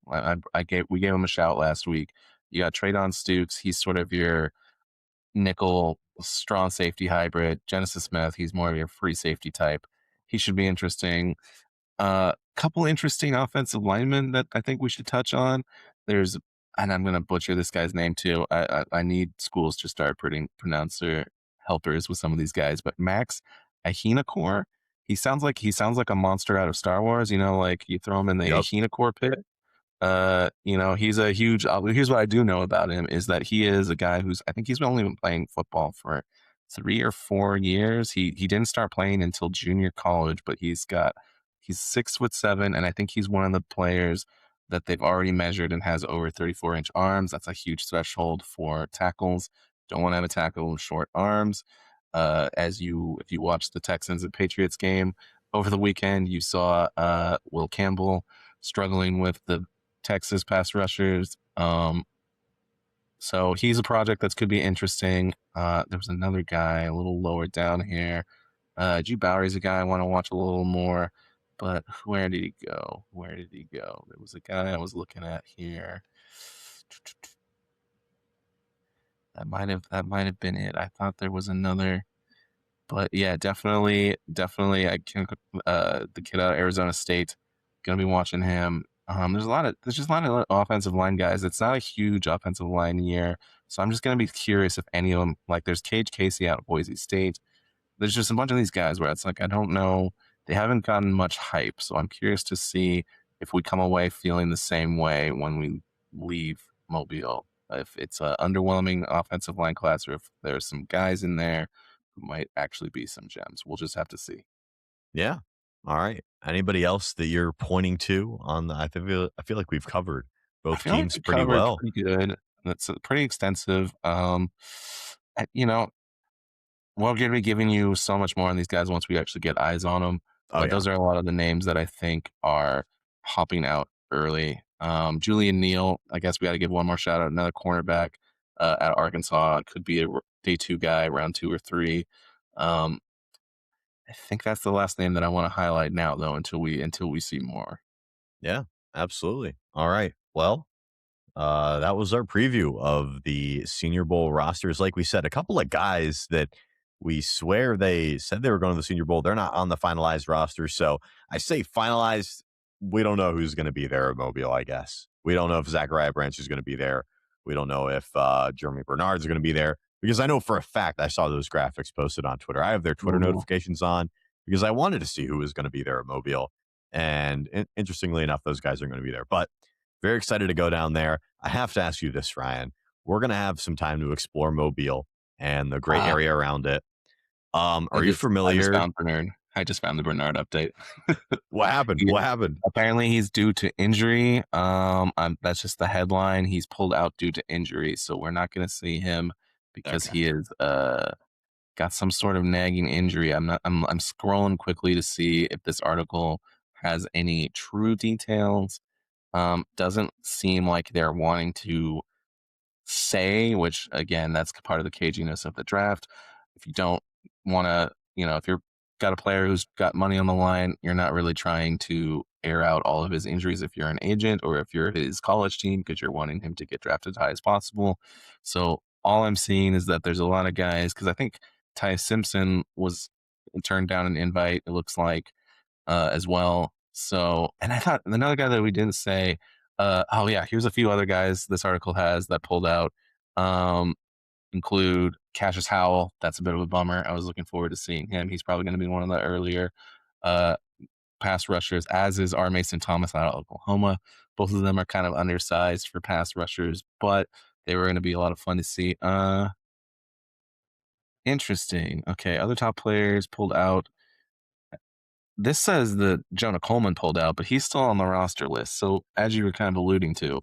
we gave him a shout last week. You got Traydon Stukes. He's sort of your nickel strong safety hybrid. Genesis Smith, he's more of your free safety type. He should be interesting. Couple interesting offensive linemen that I think we should touch on. There's, and I'm gonna butcher this guy's name too. I need schools to start putting pronouncer helpers with some of these guys. But Max Ahinacore, he sounds like a monster out of Star Wars. You know, like you throw him in the Yep. Ahinacore pit. He's a huge. Here's what I do know about him is that he is a guy who's. I think he's only been playing football for 3 or 4 years. He didn't start playing until junior college, but he's 6'7", and I think he's one of the players that they've already measured and has over 34-inch arms. That's a huge threshold for tackles. Don't want to have a tackle with short arms. If you watch the Texans and Patriots game over the weekend, you saw Will Campbell struggling with the Texas pass rushers. So he's a project that could be interesting. There was another guy a little lower down here. Drew Bowery's a guy I want to watch a little more, but where did he go? Where did he go? There was a guy I was looking at here. That might have been it. I thought there was another, but yeah, definitely. I can the kid out of Arizona State. Gonna be watching him. There's just a lot of offensive line guys. It's not a huge offensive line year, so I'm just gonna be curious if any of them, like there's Cage Casey out of Boise State. There's just a bunch of these guys where it's like I don't know, they haven't gotten much hype, so I'm curious to see if we come away feeling the same way when we leave Mobile. If it's an underwhelming offensive line class, or if there's some guys in there who might actually be some gems. We'll just have to see. Yeah. All right. Anybody else that you're pointing to on the I feel like we've covered I both feel like teams we pretty covered well. pretty good. That's pretty extensive. You know, we're going to be giving you so much more on these guys once we actually get eyes on them. Oh But yeah. those are a lot of the names that I think are hopping out early. Julian Neal, I guess we got to give one more shout out. Another cornerback at Arkansas, could be a day 2 guy, round 2 or 3. Um, I think that's the last name that I want to highlight now, though, until we see more. Yeah, absolutely. All right. Well, that was our preview of the Senior Bowl rosters. Like we said, a couple of guys that we swear they said they were going to the Senior Bowl. They're not on the finalized roster. So I say finalized. We don't know who's going to be there at Mobile, I guess. We don't know if Zachariah Branch is going to be there. We don't know if Jeremy Bernard's going to be there because I know for a fact I saw those graphics posted on Twitter. I have their Twitter Ooh. notifications on because I wanted to see who was going to be there at Mobile. And interestingly enough, those guys are going to be there. But very excited to go down there. I have to ask you this, Ryan. We're going to have some time to explore Mobile and the great Ah, area around it. I Are you just familiar? found Bernard. I just found the Bernard update. What happened? Yeah, What happened? apparently he's due to injury. That's just the headline. He's pulled out due to injury, so we're not going to see him because Okay. he is got some sort of nagging injury. I'm scrolling quickly to see if this article has any true details. Doesn't seem like they're wanting to say, which again, that's part of the caginess of the draft. If you don't want to, if you're got a player who's got money on the line, you're not really trying to air out all of his injuries if you're an agent or if you're his college team because you're wanting him to get drafted high as possible. So all I'm seeing is that there's a lot of guys because I think Ty Simpson was turned down an invite. It looks like as well. So, and I thought another guy that we didn't say Oh yeah, here's a few other guys this article has that pulled out. Um, include Cassius Howell. That's a bit of a bummer. I was looking forward to seeing him. He's probably going to be one of the earlier uh, pass rushers, as is R. Mason Thomas out of Oklahoma. Both of them are kind of undersized for pass rushers, but they were going to be a lot of fun to see. Interesting. Okay, other top players pulled out. This says that Jonah Coleman pulled out, but he's still on the roster list. So, as you were kind of alluding to,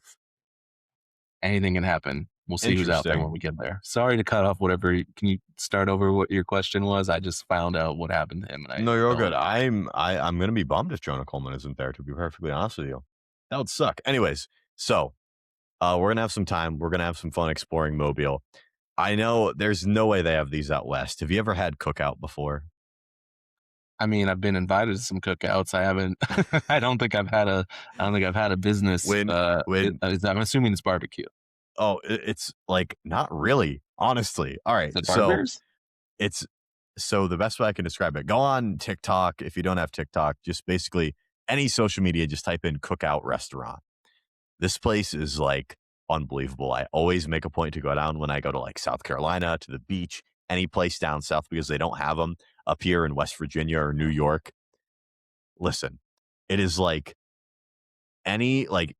anything can happen. We'll see who's out there when Interesting. we get there. Sorry to cut off whatever. Can you start over what your question was? I just found out what happened to him, and I No, you're all don't good. want to. I'm gonna be bummed if Jonah Coleman isn't there, to be perfectly honest with you. That would suck. Anyways, so we're gonna have some time. We're gonna have some fun exploring Mobile. I know there's no way they have these out west. Have you ever had cookout before? I mean, I've been invited to some cookouts. I haven't. I don't think I've had a. I don't think I've had a business. When when I'm assuming it's barbecue. it's like not really, honestly. All right, Is it so burgers? it's so the best way I can describe it. Go on TikTok if you don't have TikTok. Just basically any social media. Just type in cookout restaurant. This place is like unbelievable. I always make a point to go down when I go to like South Carolina, to the beach, any place down south because they don't have them up here in West Virginia or New York. Listen, it is like any like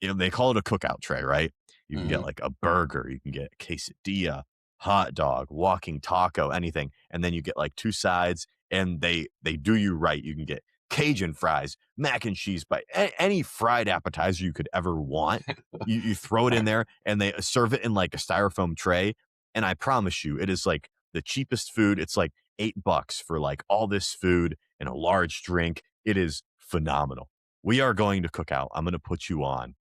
they call it a cookout tray, right? You can get Hmm. like a burger, you can get a quesadilla, hot dog, walking taco, anything, and then you get like two sides, and they do you right. You can get Cajun fries, mac and cheese, but any fried appetizer you could ever want. You throw it in there, and they serve it in like a styrofoam tray. And I promise you, it is like the cheapest food. It's like $8 for like all this food and a large drink. It is phenomenal. We are going to cook out. I'm going to put you on.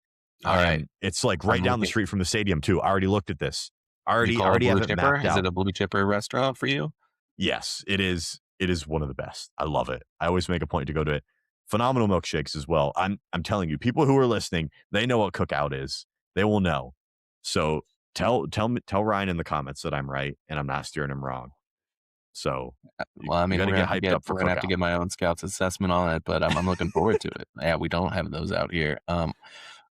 All right. It's like right I'm down the looking. street from the stadium too. I already looked at this. You call it a Already blue have it chipper? mapped Is it out. a blue chipper restaurant for you? Yes, it is. It is one of the best. I love it. I always make a point to go to it. Phenomenal milkshakes as well. I'm telling you, people who are listening, they know what cookout is. They will know. So tell Ryan in the comments that I'm right and I'm not steering him wrong. So Well, I you mean, got to get hyped up for we're gonna have to cookout. get my own scouts assessment on it, but I'm looking forward to it. Yeah, we don't have those out here.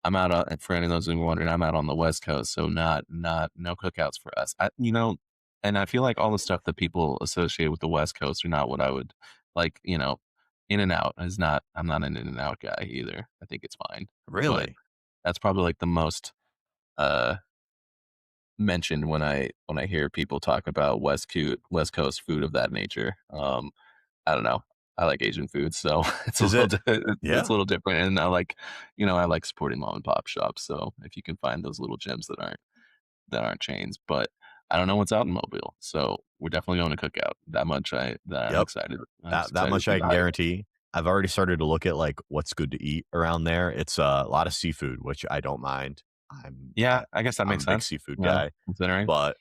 I'm out on, for any of those who are wondering, I'm out on the West Coast, so not no cookouts for us. And I feel like all the stuff that people associate with the West Coast are not what I would like. In and out is not. I'm not an in and out guy either. I think it's fine, but Really? that's probably like the most uh mentioned when I hear people talk about West Coast food of that nature. I don't know. I like Asian food, so Is it? it's Yeah. a little different. And I like supporting mom and pop shops. So if you can find those little gems that aren't chains, but I don't know what's out in Mobile, so we're definitely going to Cookout. That I'm Yep. excited. I'm That excited to much see I the can hype. guarantee. I've already started to look at like what's good to eat around there. It's a lot of seafood, which I don't mind. Yeah, I guess that I'm a makes big sense. seafood Yeah, guy, considering. but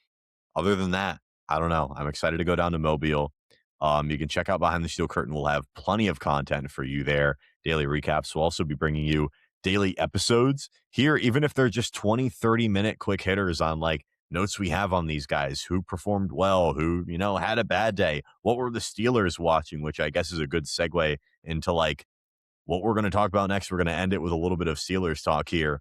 other than that, I don't know. I'm excited to go down to Mobile. You can check out Behind the Steel Curtain. We'll have plenty of content for you there. Daily recaps. We'll also be bringing you daily episodes here, even if they're just 20, 30-minute quick hitters on like notes we have on these guys who performed well, who, had a bad day. What were the Steelers watching, which I guess is a good segue into like what we're going to talk about next. We're going to end it with a little bit of Steelers talk here.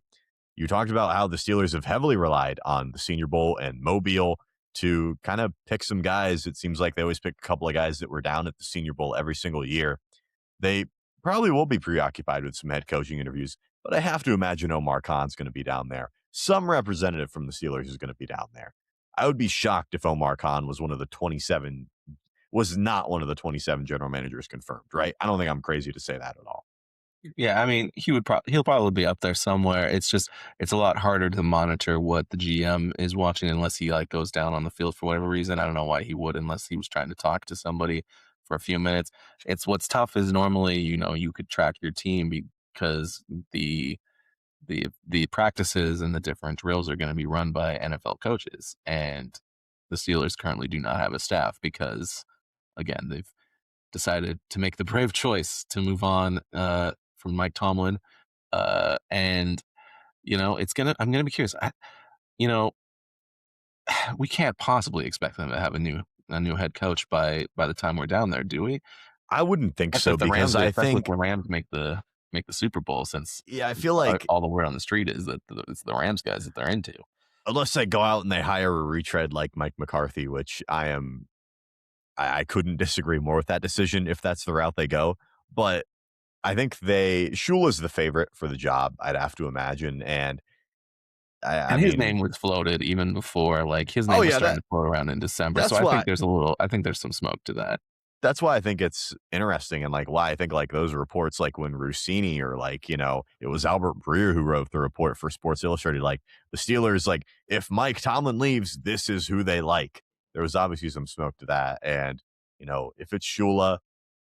You talked about how the Steelers have heavily relied on the Senior Bowl and Mobile to kind of pick some guys. It seems like they always pick a couple of guys that were down at the Senior Bowl every single year. They probably will be preoccupied with some head coaching interviews, but I have to imagine Omar Khan's going to be down there. Some representative from the Steelers is going to be down there. I would be shocked if Omar Khan was not one of the 27 general managers confirmed, right? I don't think I'm crazy to say that at all. Yeah, I mean, he'll probably be up there somewhere. It's a lot harder to monitor what the GM is watching unless he like goes down on the field for whatever reason. I don't know why he would unless he was trying to talk to somebody for a few minutes. It's what's tough is normally, you could track your team because the practices and the different drills are going to be run by NFL coaches, and the Steelers currently do not have a staff because again, they've decided to make the brave choice to move on from Mike Tomlin. And I'm gonna be curious. You know, we can't possibly expect them to have a new head coach by the time we're down there, do we? I wouldn't think so because I Especially if think the Rams make the make the Super Bowl since Yeah, I feel like all the word on the street is that it's the Rams guys that they're into. unless they go out and they hire a retread like Mike McCarthy, which I couldn't disagree more with that decision if that's the route they go. But I think Shula's the favorite for the job, I'd have to imagine. And I And his mean, name was floated even before, like, his oh name was yeah, starting to float around in December, so that's why I think there's some smoke to that. I think it's interesting and like why I think like those reports, like when Rossini or like, it was Albert Breer who wrote the report for Sports Illustrated, like the Steelers, like if Mike Tomlin leaves, this is who they like. There was obviously some smoke to that. And, if it's Shula,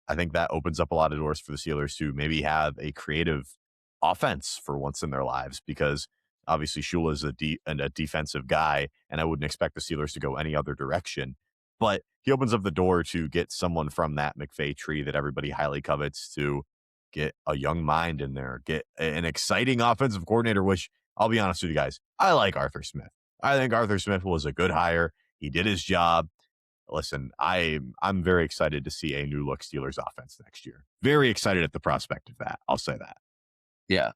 I think that opens up a lot of doors for the Steelers to maybe have a creative offense for once in their lives because obviously Shula is a defensive guy, and I wouldn't expect the Steelers to go any other direction. But he opens up the door to get someone from that McVay tree that everybody highly covets to get a young mind in there, get an exciting offensive coordinator, which I'll be honest with you guys, I like Arthur Smith. I think Arthur Smith was a good hire. He did his job. Listen, I'm very excited to see a new look Steelers offense next year. Very excited at the prospect of that. I'll say that. Yeah.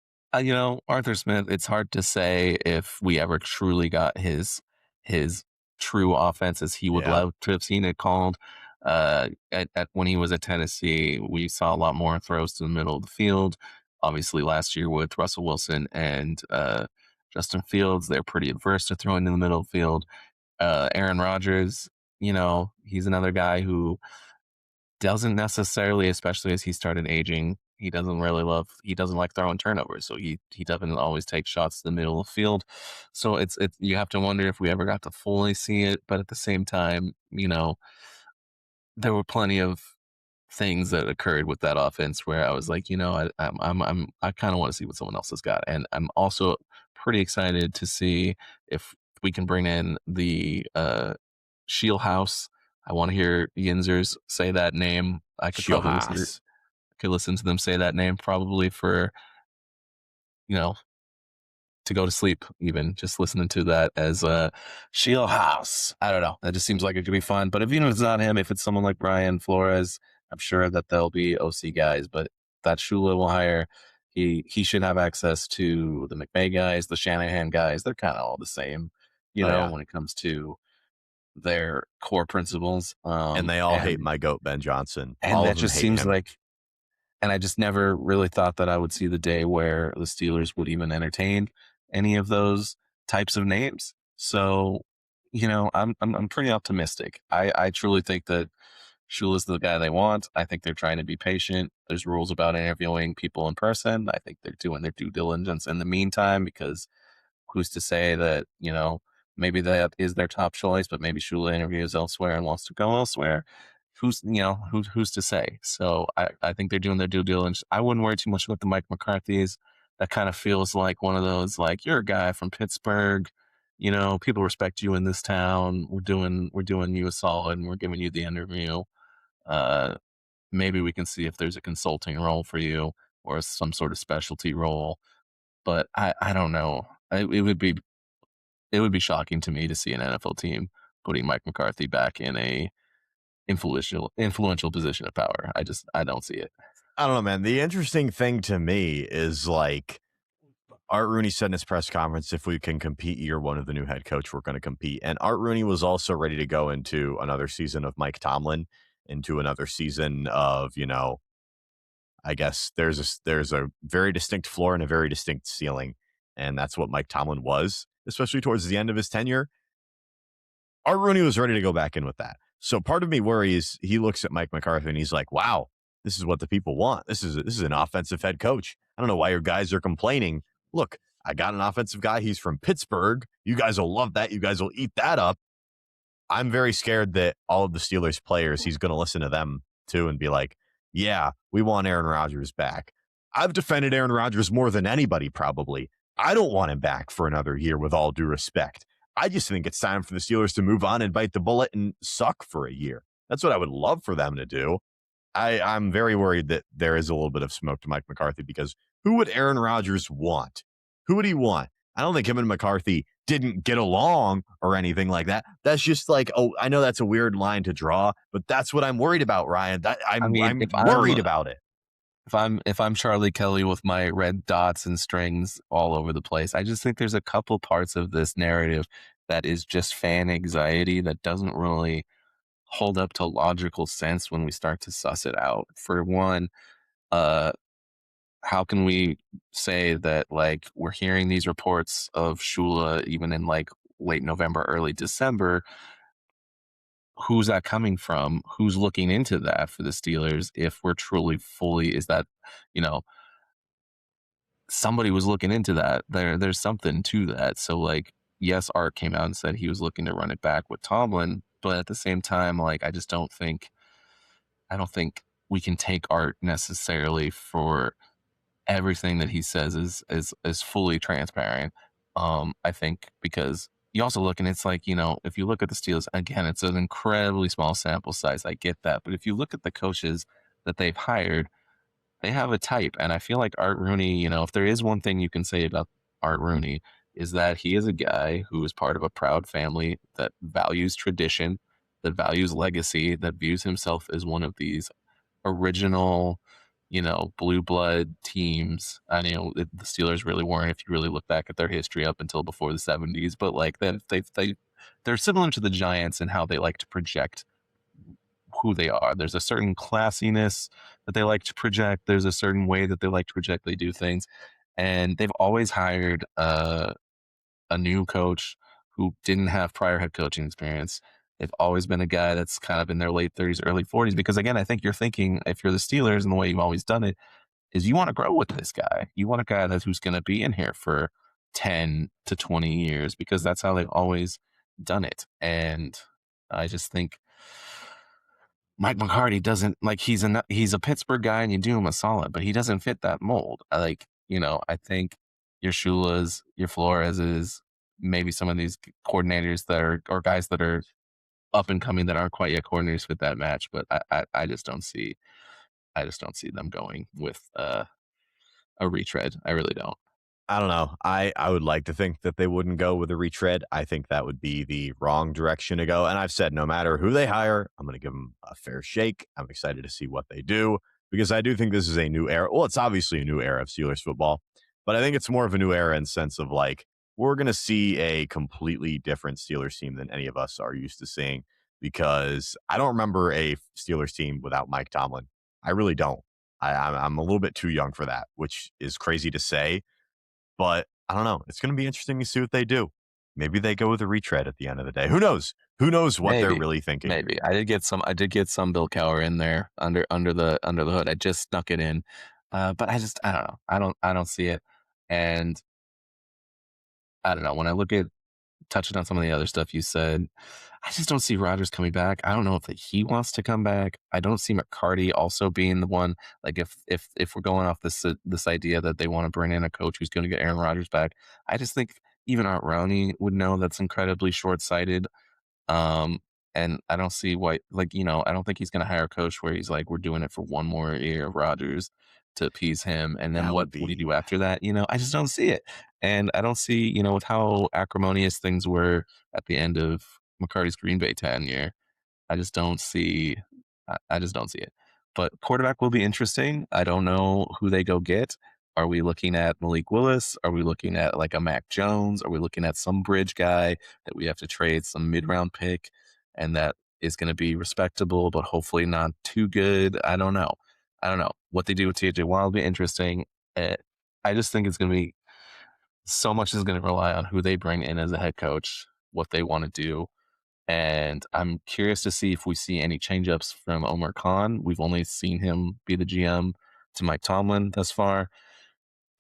Arthur Smith, it's hard to say if we ever truly got his true offense as he would Yeah. love to have seen it called. At when he was at Tennessee, we saw a lot more throws to the middle of the field. Obviously, last year with Russell Wilson and Justin Fields, they're pretty adverse to throwing in the middle of the field. Aaron Rodgers, he's another guy who doesn't necessarily, especially as he started aging, he doesn't like throwing turnovers, so he doesn't always take shots to the middle of the field. So it's you have to wonder if we ever got to fully see it, but at the same time, there were plenty of things that occurred with that offense where I was like, I kind of want to see what someone else has got, and I'm also pretty excited to see if we can bring in the Shield House. I want to hear Yinzers say that name. Shieldhouse. Could listen to them say that name probably for you know to go to sleep. Even just listening to that as a Shield House. I don't know. That just seems like it could be fun. But if it's not him, if it's someone like Brian Flores, I'm sure that there'll be OC guys. But that Shula will hire. He should have access to the McVay guys, the Shanahan guys. They're kind of all the same, Oh yeah. when it comes to their core principles. And they all hate my goat, Ben Johnson. And All of that them just hate seems him. like, and I just never really thought that I would see the day where the Steelers would even entertain any of those types of names. So, I'm pretty optimistic. I truly think that Shula's the guy they want. I think they're trying to be patient. There's rules about interviewing people in person. I think they're doing their due diligence in the meantime because who's to say that, maybe that is their top choice, but maybe Shula interviews elsewhere and wants to go elsewhere. Who's to say? So I think they're doing their due diligence. I wouldn't worry too much about the Mike McCarthy's. That kind of feels like one of those, like, you're a guy from Pittsburgh, people respect you in this town. We're doing you a solid and we're giving you the interview. Uh, Maybe we can see if there's a consulting role for you or some sort of specialty role. But I don't know. It would be shocking to me to see an NFL team putting Mike McCarthy back in a influential position of power. I don't see it. I don't know, man. The interesting thing to me is like Art Rooney said in his press conference, if we can compete year one of the new head coach, we're going to compete. And Art Rooney was also ready to go into another season of Mike Tomlin, into another season of, I guess there's a very distinct floor and a very distinct ceiling. And that's what Mike Tomlin was, especially towards the end of his tenure. Art Rooney was ready to go back in with that. So part of me worries he looks at Mike McCarthy and he's like, wow, this is what the people want. This is an offensive head coach. I don't know why your guys are complaining. Look, I got an offensive guy. He's from Pittsburgh. You guys will love that. You guys will eat that up. I'm very scared that all of the Steelers players, he's going to listen to them too and be like, yeah, we want Aaron Rodgers back. I've defended Aaron Rodgers more than anybody, probably. I don't want him back for another year with all due respect. I just think it's time for the Steelers to move on and bite the bullet and suck for a year. That's what I would love for them to do. I'm very worried that there is a little bit of smoke to Mike McCarthy because who would Aaron Rodgers want? Who would he want? I don't think him and McCarthy didn't get along or anything like that. That's just like, oh, I know that's a weird line to draw, but that's what I'm worried about, Ryan. That I I'm mean, I'm if I'm worried about it. if I'm Charlie Kelly with my red dots and strings all over the place, I just think there's a couple parts of this narrative that is just fan anxiety that doesn't really hold up to logical sense when we start to suss it out. For one, uh, how can we say that like we're hearing these reports of Shula even in like late November, early December? Who's that coming from? Who's looking into that for the Steelers? If we're truly fully, is that, you know, somebody was looking into that. There's something to that. So like, yes, Art came out and said he was looking to run it back with Tomlin, but at the same time, like I don't think we can take Art necessarily for everything that he says is fully transparent. I think because you also look and it's like, if you look at the Steelers again, it's an incredibly small sample size. I get that. But if you look at the coaches that they've hired, they have a type. And I feel like Art Rooney, if there is one thing you can say about Art Rooney, is that he is a guy who is part of a proud family that values tradition, that values legacy, that views himself as one of these original, blue blood teams. I know the Steelers really weren't if you really look back at their history up until before the 70s, but like they're similar to the Giants in how they like to project who they are. There's a certain classiness that they like to project. There's a certain way that they like to project they do things. And they've always hired a new coach who didn't have prior head coaching experience. They've always been a guy that's kind of in their late 30s, early 40s. Because again, I think you're thinking, if you're the Steelers and the way you've always done it, is you want to grow with this guy. You want a guy who's going to be in here for 10 to 20 years because that's how they've always done it. And I just think Mike McCarty doesn't like he's a Pittsburgh guy and you do him a solid, but he doesn't fit that mold. I think your Shulas, your Flores's, maybe some of these coordinators that are or guys that are up and coming that aren't quite yet coordinators fit that match. But I just don't see them going with a retread. I really don't. I don't know. I would like to think that they wouldn't go with a retread. I think that would be the wrong direction to go. And I've said no matter who they hire, I'm going to give them a fair shake. I'm excited to see what they do because I do think this is a new era. Well, it's obviously a new era of Steelers football, but I think it's more of a new era in sense of like we're going to see a completely different Steelers team than any of us are used to seeing because I don't remember a Steelers team without Mike Tomlin. I really don't. I'm a little bit too young for that, which is crazy to say, but I don't know. It's going to be interesting to see what they do. Maybe they go with a retread at the end of the day. Who knows? Who knows what they're Maybe, really thinking? maybe I did get some. I did get some Bill Cowher in there under the hood. I just snuck it in, but I don't know. I don't see it, and I don't know. When I look at touching on some of the other stuff you said, I just don't see Rodgers coming back. I don't know if he wants to come back. I don't see McCarty also being the one. Like if we're going off this idea that they want to bring in a coach who's going to get Aaron Rodgers back, I just think even Art Rowney would know that's incredibly short sighted. Um, and I don't see why, like, I don't think he's going to hire a coach where he's like, we're doing it for one more year of Rodgers to appease him. And then That would what do you be do after that? I just don't see it. And I don't see, with how acrimonious things were at the end of McCarty's Green Bay tenure, I just don't see it. But quarterback will be interesting. I don't know who they go get. Are we looking at Malik Willis? Are we looking at like a Mac Jones? Are we looking at some bridge guy that we have to trade some mid-round pick and that is going to be respectable, but hopefully not too good? I don't know. I don't know. What they do with TJ Watt will be interesting. Uh, I just think it's going to be so much is going to rely on who they bring in as a head coach, what they want to do, and I'm curious to see if we see any changeups from Omar Khan. We've only seen him be the GM to Mike Tomlin thus far.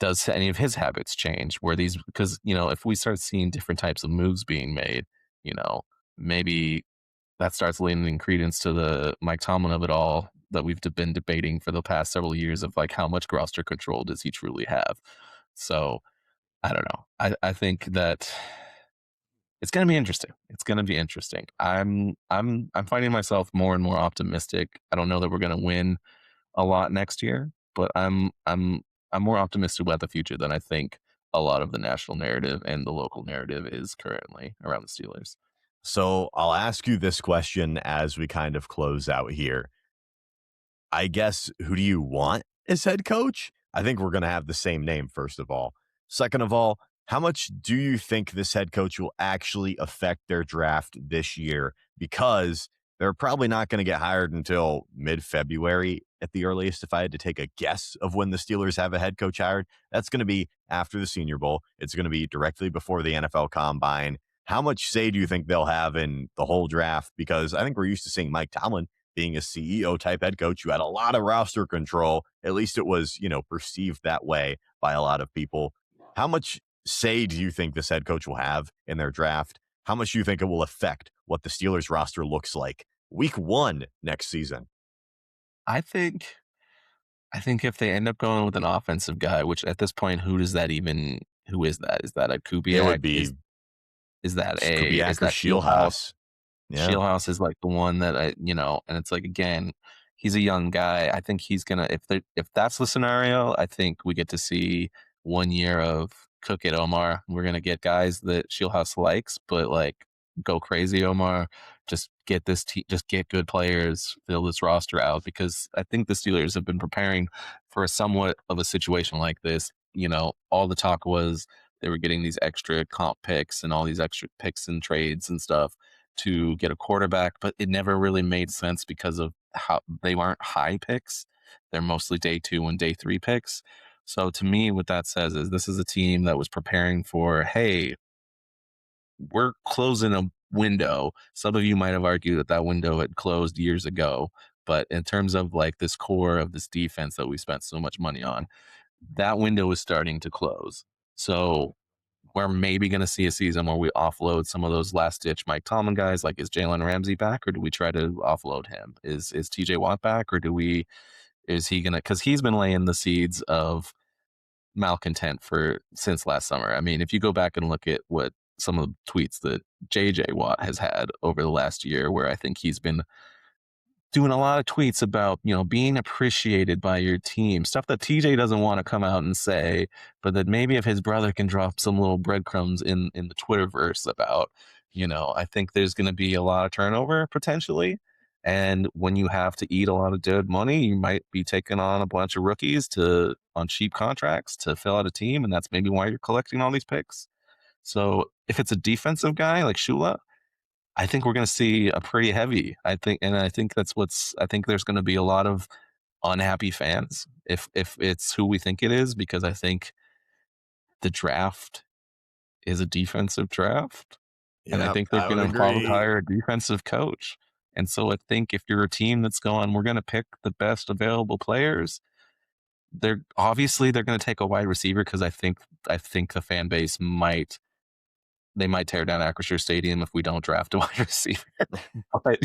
Does any of his habits change? Where these, because, if we start seeing different types of moves being made, maybe that starts lending credence to the Mike Tomlin of it all that we've been debating for the past several years of like how much roster control does he truly have? So I don't know. I think that it's going to be interesting. It's going to be interesting. I'm finding myself more and more optimistic. I don't know that we're going to win a lot next year, but I'm more optimistic about the future than I think a lot of the national narrative and the local narrative is currently around the Steelers. so. I'll ask you this question as we kind of close out here. I guess who do you want as head coach? I think we're going to have the same name, first of all. Second of all, how much do you think this head coach will actually affect their draft this year? Because they're probably not going to get hired until mid February at the earliest. If I had to take a guess of when the Steelers have a head coach hired, that's going to be after the Senior Bowl. It's going to be directly before the NFL Combine. How much say do you think they'll have in the whole draft? Because I think we're used to seeing Mike Tomlin being a CEO type head coach who had a lot of roster control. At least it was, perceived that way by a lot of people. How much say do you think this head coach will have in their draft? How much do you think it will affect what the Steelers roster looks like week 1 next season? I think I think if they end up going with an offensive guy, which at this point, who is that? Is that a It Kubiak? would be Is that is Kubiak or that Fieldhouse? Shielhaus. Yeah. Shieldhouse is like the one that and it's like again, he's a young guy. I think he's gonna if that's the scenario, I think we get to see 1 year of cook it, Omar. We're gonna get guys that Shieldhouse likes, but like go crazy, Omar. Just get good players, fill this roster out because I think the Steelers have been preparing for a somewhat of a situation like this. All the talk was they were getting these extra comp picks and all these extra picks and trades and stuff to get a quarterback, but it never really made sense because of how they weren't high picks. They're mostly day 2 and day 3 picks. So to me, what that says is this is a team that was preparing for, hey, we're closing a window. Some of you might have argued that that window had closed years ago, but in terms of like this core of this defense that we spent so much money on, that window is starting to close. So we're maybe going to see a season where we offload some of those last ditch Mike Tomlin guys. Like, is Jalen Ramsey back, or do we try to offload him? Is TJ Watt back, or is he gonna? Because he's been laying the seeds of malcontent for since last summer. I mean, if you go back and look at what some of the tweets that JJ Watt has had over the last year, where I think he's been doing a lot of tweets about, being appreciated by your team, stuff that TJ doesn't want to come out and say, but that maybe if his brother can drop some little breadcrumbs in the Twitterverse about, I think there's going to be a lot of turnover potentially. And when you have to eat a lot of dead money, you might be taking on a bunch of rookies on cheap contracts to fill out a team. And that's maybe why you're collecting all these picks. So if it's a defensive guy like Shula, I think we're going to see a pretty heavy. I think I think there's going to be a lot of unhappy fans if it's who we think it is, because I think the draft is a defensive draft, and I Yeah, think they're I would going to probably agree. hire a defensive coach. And so I think if you're a team that's going, we're going to pick the best available players. They're going to take a wide receiver because I think the fan base might tear down Acrisure Stadium if we don't draft a wide receiver. But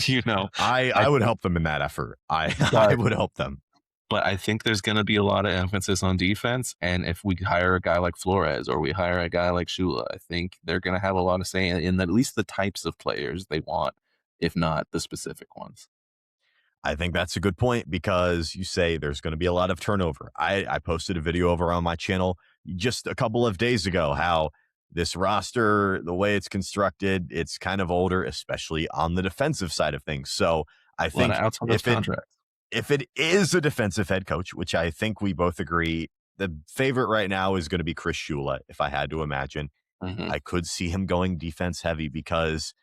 I I would help them in that effort. I I but would help them. but I think there's going to be a lot of emphasis on defense, and if we hire a guy like Flores or we hire a guy like Shula, I think they're going to have a lot of say in at least the types of players they want, if not the specific ones. I think that's a good point because you say there's going to be a lot of turnover. I posted a video over on my channel just a couple of days ago how this roster, the way it's constructed, it's kind of older, especially on the defensive side of things. So I A lot of think outs on those if it contracts. if it is a defensive head coach, which I think we both agree, the favorite right now is going to be Chris Shula. If I had to imagine, Hmm. I could see him going defense heavy because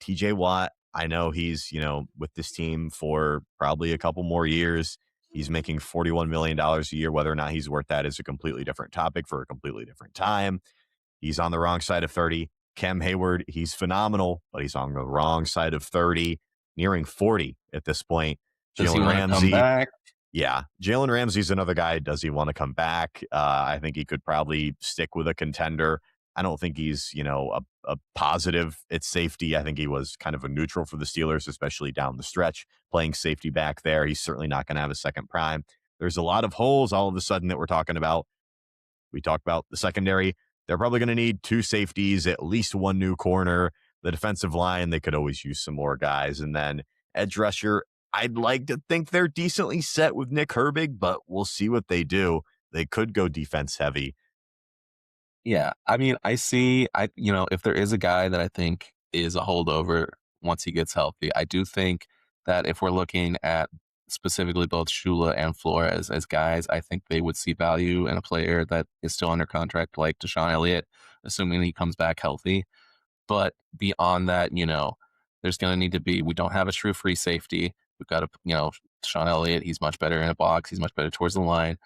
TJ Watt, I know he's, with this team for probably a couple more years. He's making $41 million a year. Whether or not he's worth that is a completely different topic for a completely different time. He's on the wrong side of 30. Cam Hayward, he's phenomenal, but he's on the wrong side of 30, nearing 40 at this point. Does he Jalen want to come Ramsey, back? yeah, Jalen Ramsey's another guy. Does he want to come back? I think he could probably stick with a contender. I don't think he's, a positive at safety. I think he was kind of a neutral for the Steelers, especially down the stretch, playing safety back there. He's certainly not going to have a second prime. There's a lot of holes all of a sudden that we're talking about. We talked about the secondary. They're probably going to need 2 safeties, at least 1 new corner. The defensive line, they could always use some more guys. And then edge rusher, I'd like to think they're decently set with Nick Herbig, but we'll see what they do. They could go defense heavy. Yeah, I mean, if there is a guy that I think is a holdover once he gets healthy, I do think that if we're looking at specifically both Shula and Flores as guys, I think they would see value in a player that is still under contract like Deshaun Elliott, assuming he comes back healthy. But beyond that, there's going to need to be, we don't have a true free safety. We've got Sean Elliott, he's much better in a box. He's much better towards the line.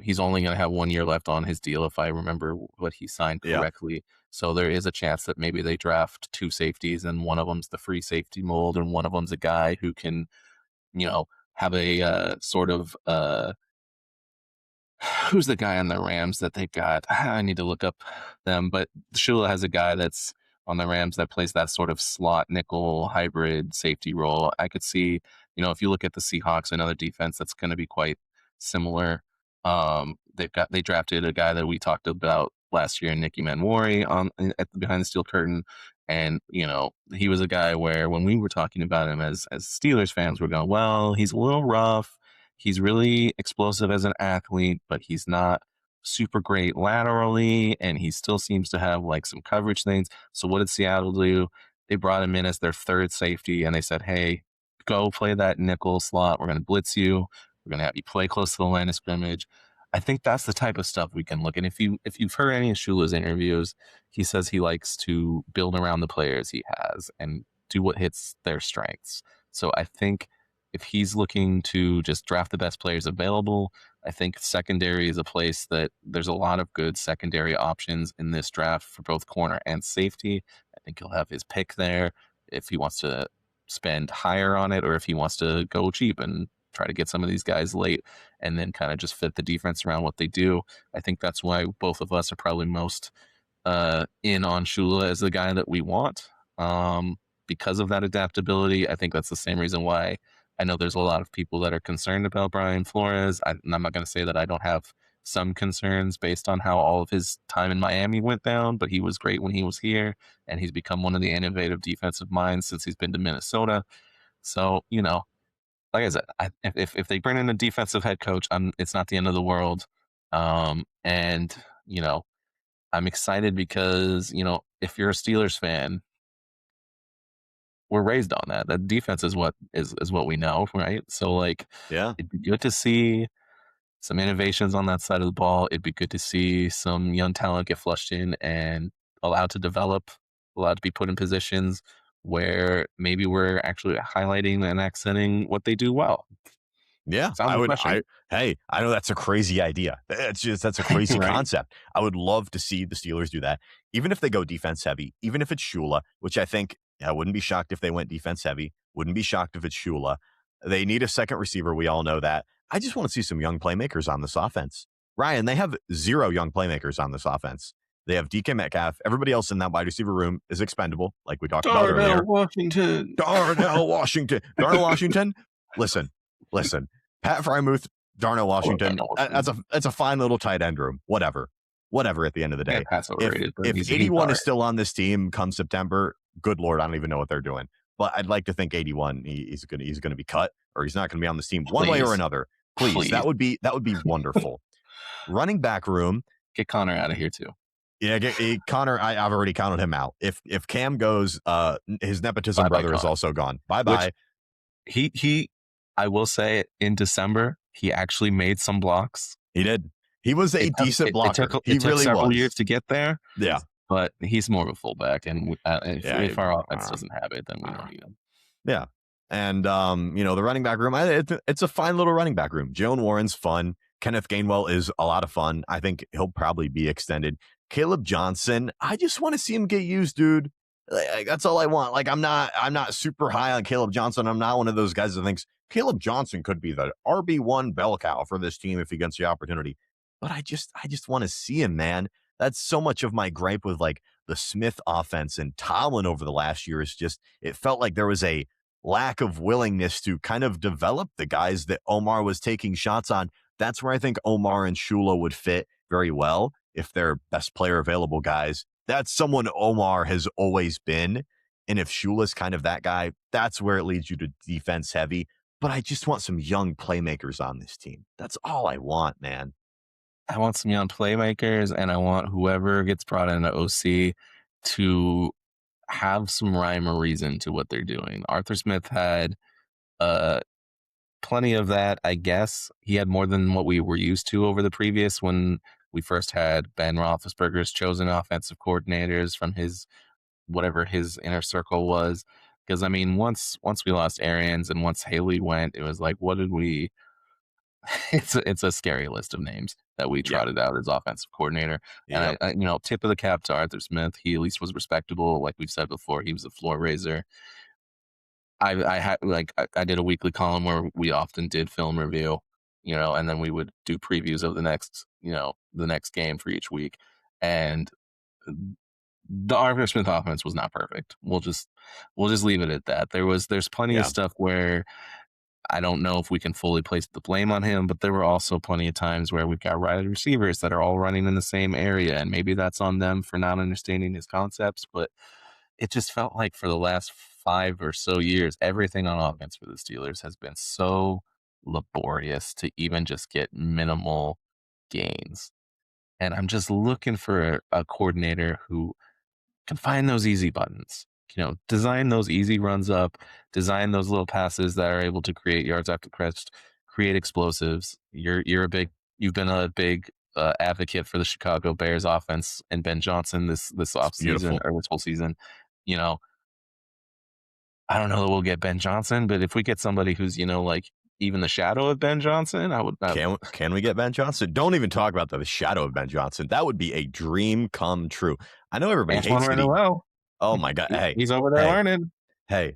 He's only going to have 1 year left on his deal, if I remember what he signed Yeah. correctly. So there is a chance that maybe they draft two safeties and one of them's the free safety mold and one of them's a guy who can, have a sort of who's the guy on the Rams that they've got? I need to look up them, but Shula has a guy that's on the Rams that plays that sort of slot nickel hybrid safety role. I could see, if you look at the Seahawks, another defense that's going to be quite similar. They drafted a guy that we talked about last year, Nicky Manwari, behind the steel curtain, and he was a guy where when we were talking about him as Steelers fans, we're going, well, he's a little rough. He's really explosive as an athlete, but he's not super great laterally, and he still seems to have like some coverage things. So what did Seattle do? They brought him in as their third safety, and they said, "Hey, go play that nickel slot. We're going to blitz you. We're going to have you play close to the line of scrimmage." I think that's the type of stuff we can look at. If you've heard any of Shula's interviews, he says he likes to build around the players he has and do what hits their strengths. So I think if he's looking to just draft the best players available, I think secondary is a place that there's a lot of good secondary options in this draft for both corner and safety. I think he'll have his pick there if he wants to spend higher on it or if he wants to go cheap and try to get some of these guys late and then kind of just fit the defense around what they do. I think that's why both of us are probably most in on Shula as the guy that we want. Because of that adaptability, I think that's the same reason why I know there's a lot of people that are concerned about Brian Flores. And I'm not going to say that I don't have some concerns based on how all of his time in Miami went down, but he was great when he was here, and he's become one of the innovative defensive minds since he's been to Minnesota. So, like I said, if they bring in a defensive head coach, it's not the end of the world. And, I'm excited because, if you're a Steelers fan, we're raised on that. That defense is what we know, right? So like Yeah. it'd be good to see some innovations on that side of the ball. It'd be good to see some young talent get flushed in and allowed to develop, allowed to be put in positions where maybe we're actually highlighting and accenting what they do well. Yeah, Sounds refreshing. hey, I know that's a crazy idea. That's a crazy Right? concept. I would love to see the Steelers do that. Even if they go defense heavy, even if it's Shula, which I think I wouldn't be shocked if they went defense heavy. Wouldn't be shocked if it's Shula. They need a second receiver. We all know that. I just want to see some young playmakers on this offense. Ryan, they have zero young playmakers on this offense. They have DK Metcalf. Everybody else in that wide receiver room is expendable, like we talked about Darnell earlier. Washington. Darnell Washington. Darnell Washington. Listen. Pat Frymouth, Darnell Washington. That's a fine little tight end room. Whatever. At the end of the day, Pass overrated, if 81 is still on this team come September, good Lord, I don't even know what they're doing. But I'd like to think 81 he's gonna be cut or he's not gonna be on this team one way or another. Please. That would be wonderful. Running back room. Get Connor out of here too. Yeah, Connor. I've already counted him out. If Cam goes, his nepotism brother is also gone. Bye bye. He I will say in December he actually made some blocks. He did. He was a decent blocker. It took really several was. years to get there. Yeah, but he's more of a fullback, and if our offense doesn't have it, then we don't need him. Yeah, and the running back room. It's a fine little running back room. Jalen Warren's fun. Kenneth Gainwell is a lot of fun. I think he'll probably be extended. Caleb Johnson. I just want to see him get used, dude. Like, that's all I want. Like I'm not super high on Caleb Johnson. I'm not one of those guys that thinks Caleb Johnson could be the RB1 bell cow for this team if he gets the opportunity. But I just want to see him, man. That's so much of my gripe with like the Smith offense and Tomlin over the last year is just, it felt like there was a lack of willingness to kind of develop the guys that Omar was taking shots on. That's where I think Omar and Shula would fit very well if they're best player available guys. That's someone Omar has always been. And if Shula's kind of that guy, that's where it leads you to defense heavy. But I just want some young playmakers on this team. That's all I want, man. I want some young playmakers, and I want whoever gets brought into OC to have some rhyme or reason to what they're doing. Arthur Smith had plenty of that, I guess. He had more than what we were used to over the previous when we first had Ben Roethlisberger's chosen offensive coordinators from his whatever his inner circle was. Because I mean, once we lost Arians and once Haley went, it was like, what did we? It's a scary list of names that we Yeah. trotted out as offensive coordinator. And Yep. tip of the cap to Arthur Smith. He at least was respectable. Like we've said before, he was a floor raiser. I had like I did a weekly column where we often did film review, and then we would do previews of the next game for each week. And the Arthur Smith offense was not perfect. We'll just leave it at that. There's plenty of Yeah. stuff where I don't know if we can fully place the blame on him, but there were also plenty of times where we've got wide receivers that are all running in the same area, and maybe that's on them for not understanding his concepts. But it just felt like for the last 5 or so years, everything on offense for the Steelers has been so laborious to even just get minimal gains. And I'm just looking for a coordinator who can find those easy buttons. Design those easy runs up, design those little passes that are able to create yards after catch, create explosives. You've been a big advocate for the Chicago Bears offense and Ben Johnson this It's offseason beautiful. or this whole season. You know, I don't know that we'll get Ben Johnson, but if we get somebody who's like even the shadow of Ben Johnson, I would. Can we get Ben Johnson? Don't even talk about the shadow of Ben Johnson. That would be a dream come true. I know everybody Antoine hates that he. Renowell, Oh my god! Hey, he's over there hey, learning. hey!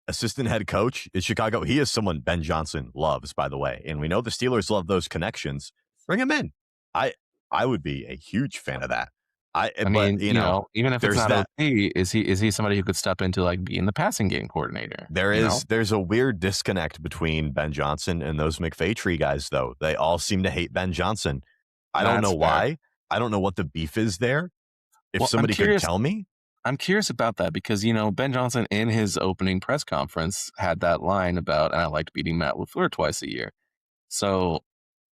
Assistant head coach in Chicago. He is someone Ben Johnson loves, by the way, and we know the Steelers love those connections. Bring him in. I I would be a huge fan of that. I But mean, even if it's there's not that. OT, is he somebody who could step into like being the passing game coordinator? There's a weird disconnect between Ben Johnson and those McVay tree guys, though. They all seem to hate Ben Johnson. I don't That's know fair. why. I don't know what the beef is there. If Well, I'm somebody could curious. tell me, I'm curious about that because Ben Johnson in his opening press conference had that line about, and I liked beating Matt LaFleur twice a year. So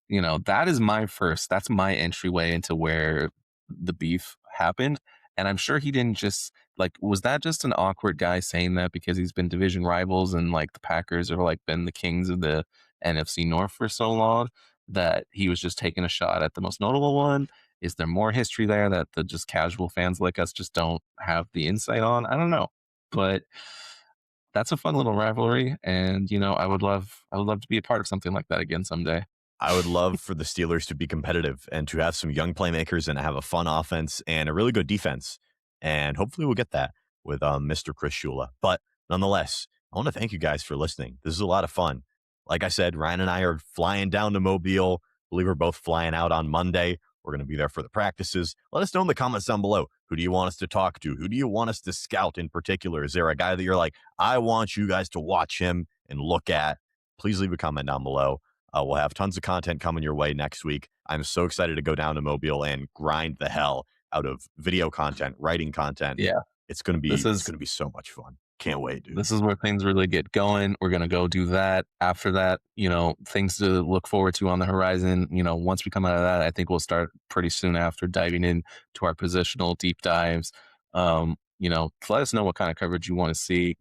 that's my entryway into where the beef happened. And I'm sure he didn't just was that just an awkward guy saying that because he's been division rivals and like the Packers have like been the kings of the NFC North for so long that he was just taking a shot at the most notable one? Is there more history there that the just casual fans like us just don't have the insight on? I don't know. But that's a fun little rivalry. And I would love to be a part of something like that again someday. I would love for the Steelers to be competitive and to have some young playmakers and have a fun offense and a really good defense. And hopefully we'll get that with Mr. Chris Shula. But nonetheless, I want to thank you guys for listening. This is a lot of fun. Like I said, Ryan and I are flying down to Mobile. I believe we're both flying out on Monday. We're going to be there for the practices. Let us know in the comments down below. Who do you want us to talk to? Who do you want us to scout in particular? Is there a guy that you're like, I want you guys to watch him and look at? Please leave a comment down below. We'll have tons of content coming your way next week. I'm so excited to go down to Mobile and grind the hell out of video content, writing content. Yeah. This It's is gonna be so much fun. Can't wait, dude. this is where things really get going. We're gonna go do that. After that, things to look forward to on the horizon. Once we come out of that, I think we'll start pretty soon after diving in to our positional deep dives. Let us know what kind of coverage you want to see.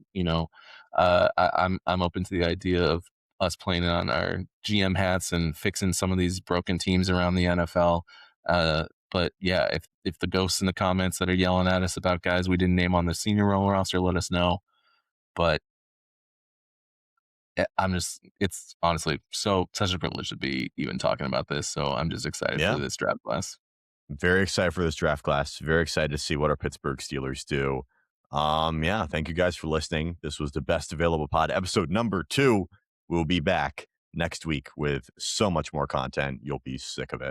I'm open to the idea of us playing on our GM hats and fixing some of these broken teams around the NFL. But yeah, if the ghosts in the comments that are yelling at us about guys we didn't name on the senior role roster, let us know. But it's honestly such a privilege to be even talking about this. So I'm just excited for Yeah, this draft class. very excited for this draft class. Very excited to see what our Pittsburgh Steelers do. Yeah, thank you guys for listening. This was the best available pod, episode number 2. We'll be back next week with so much more content. You'll be sick of it.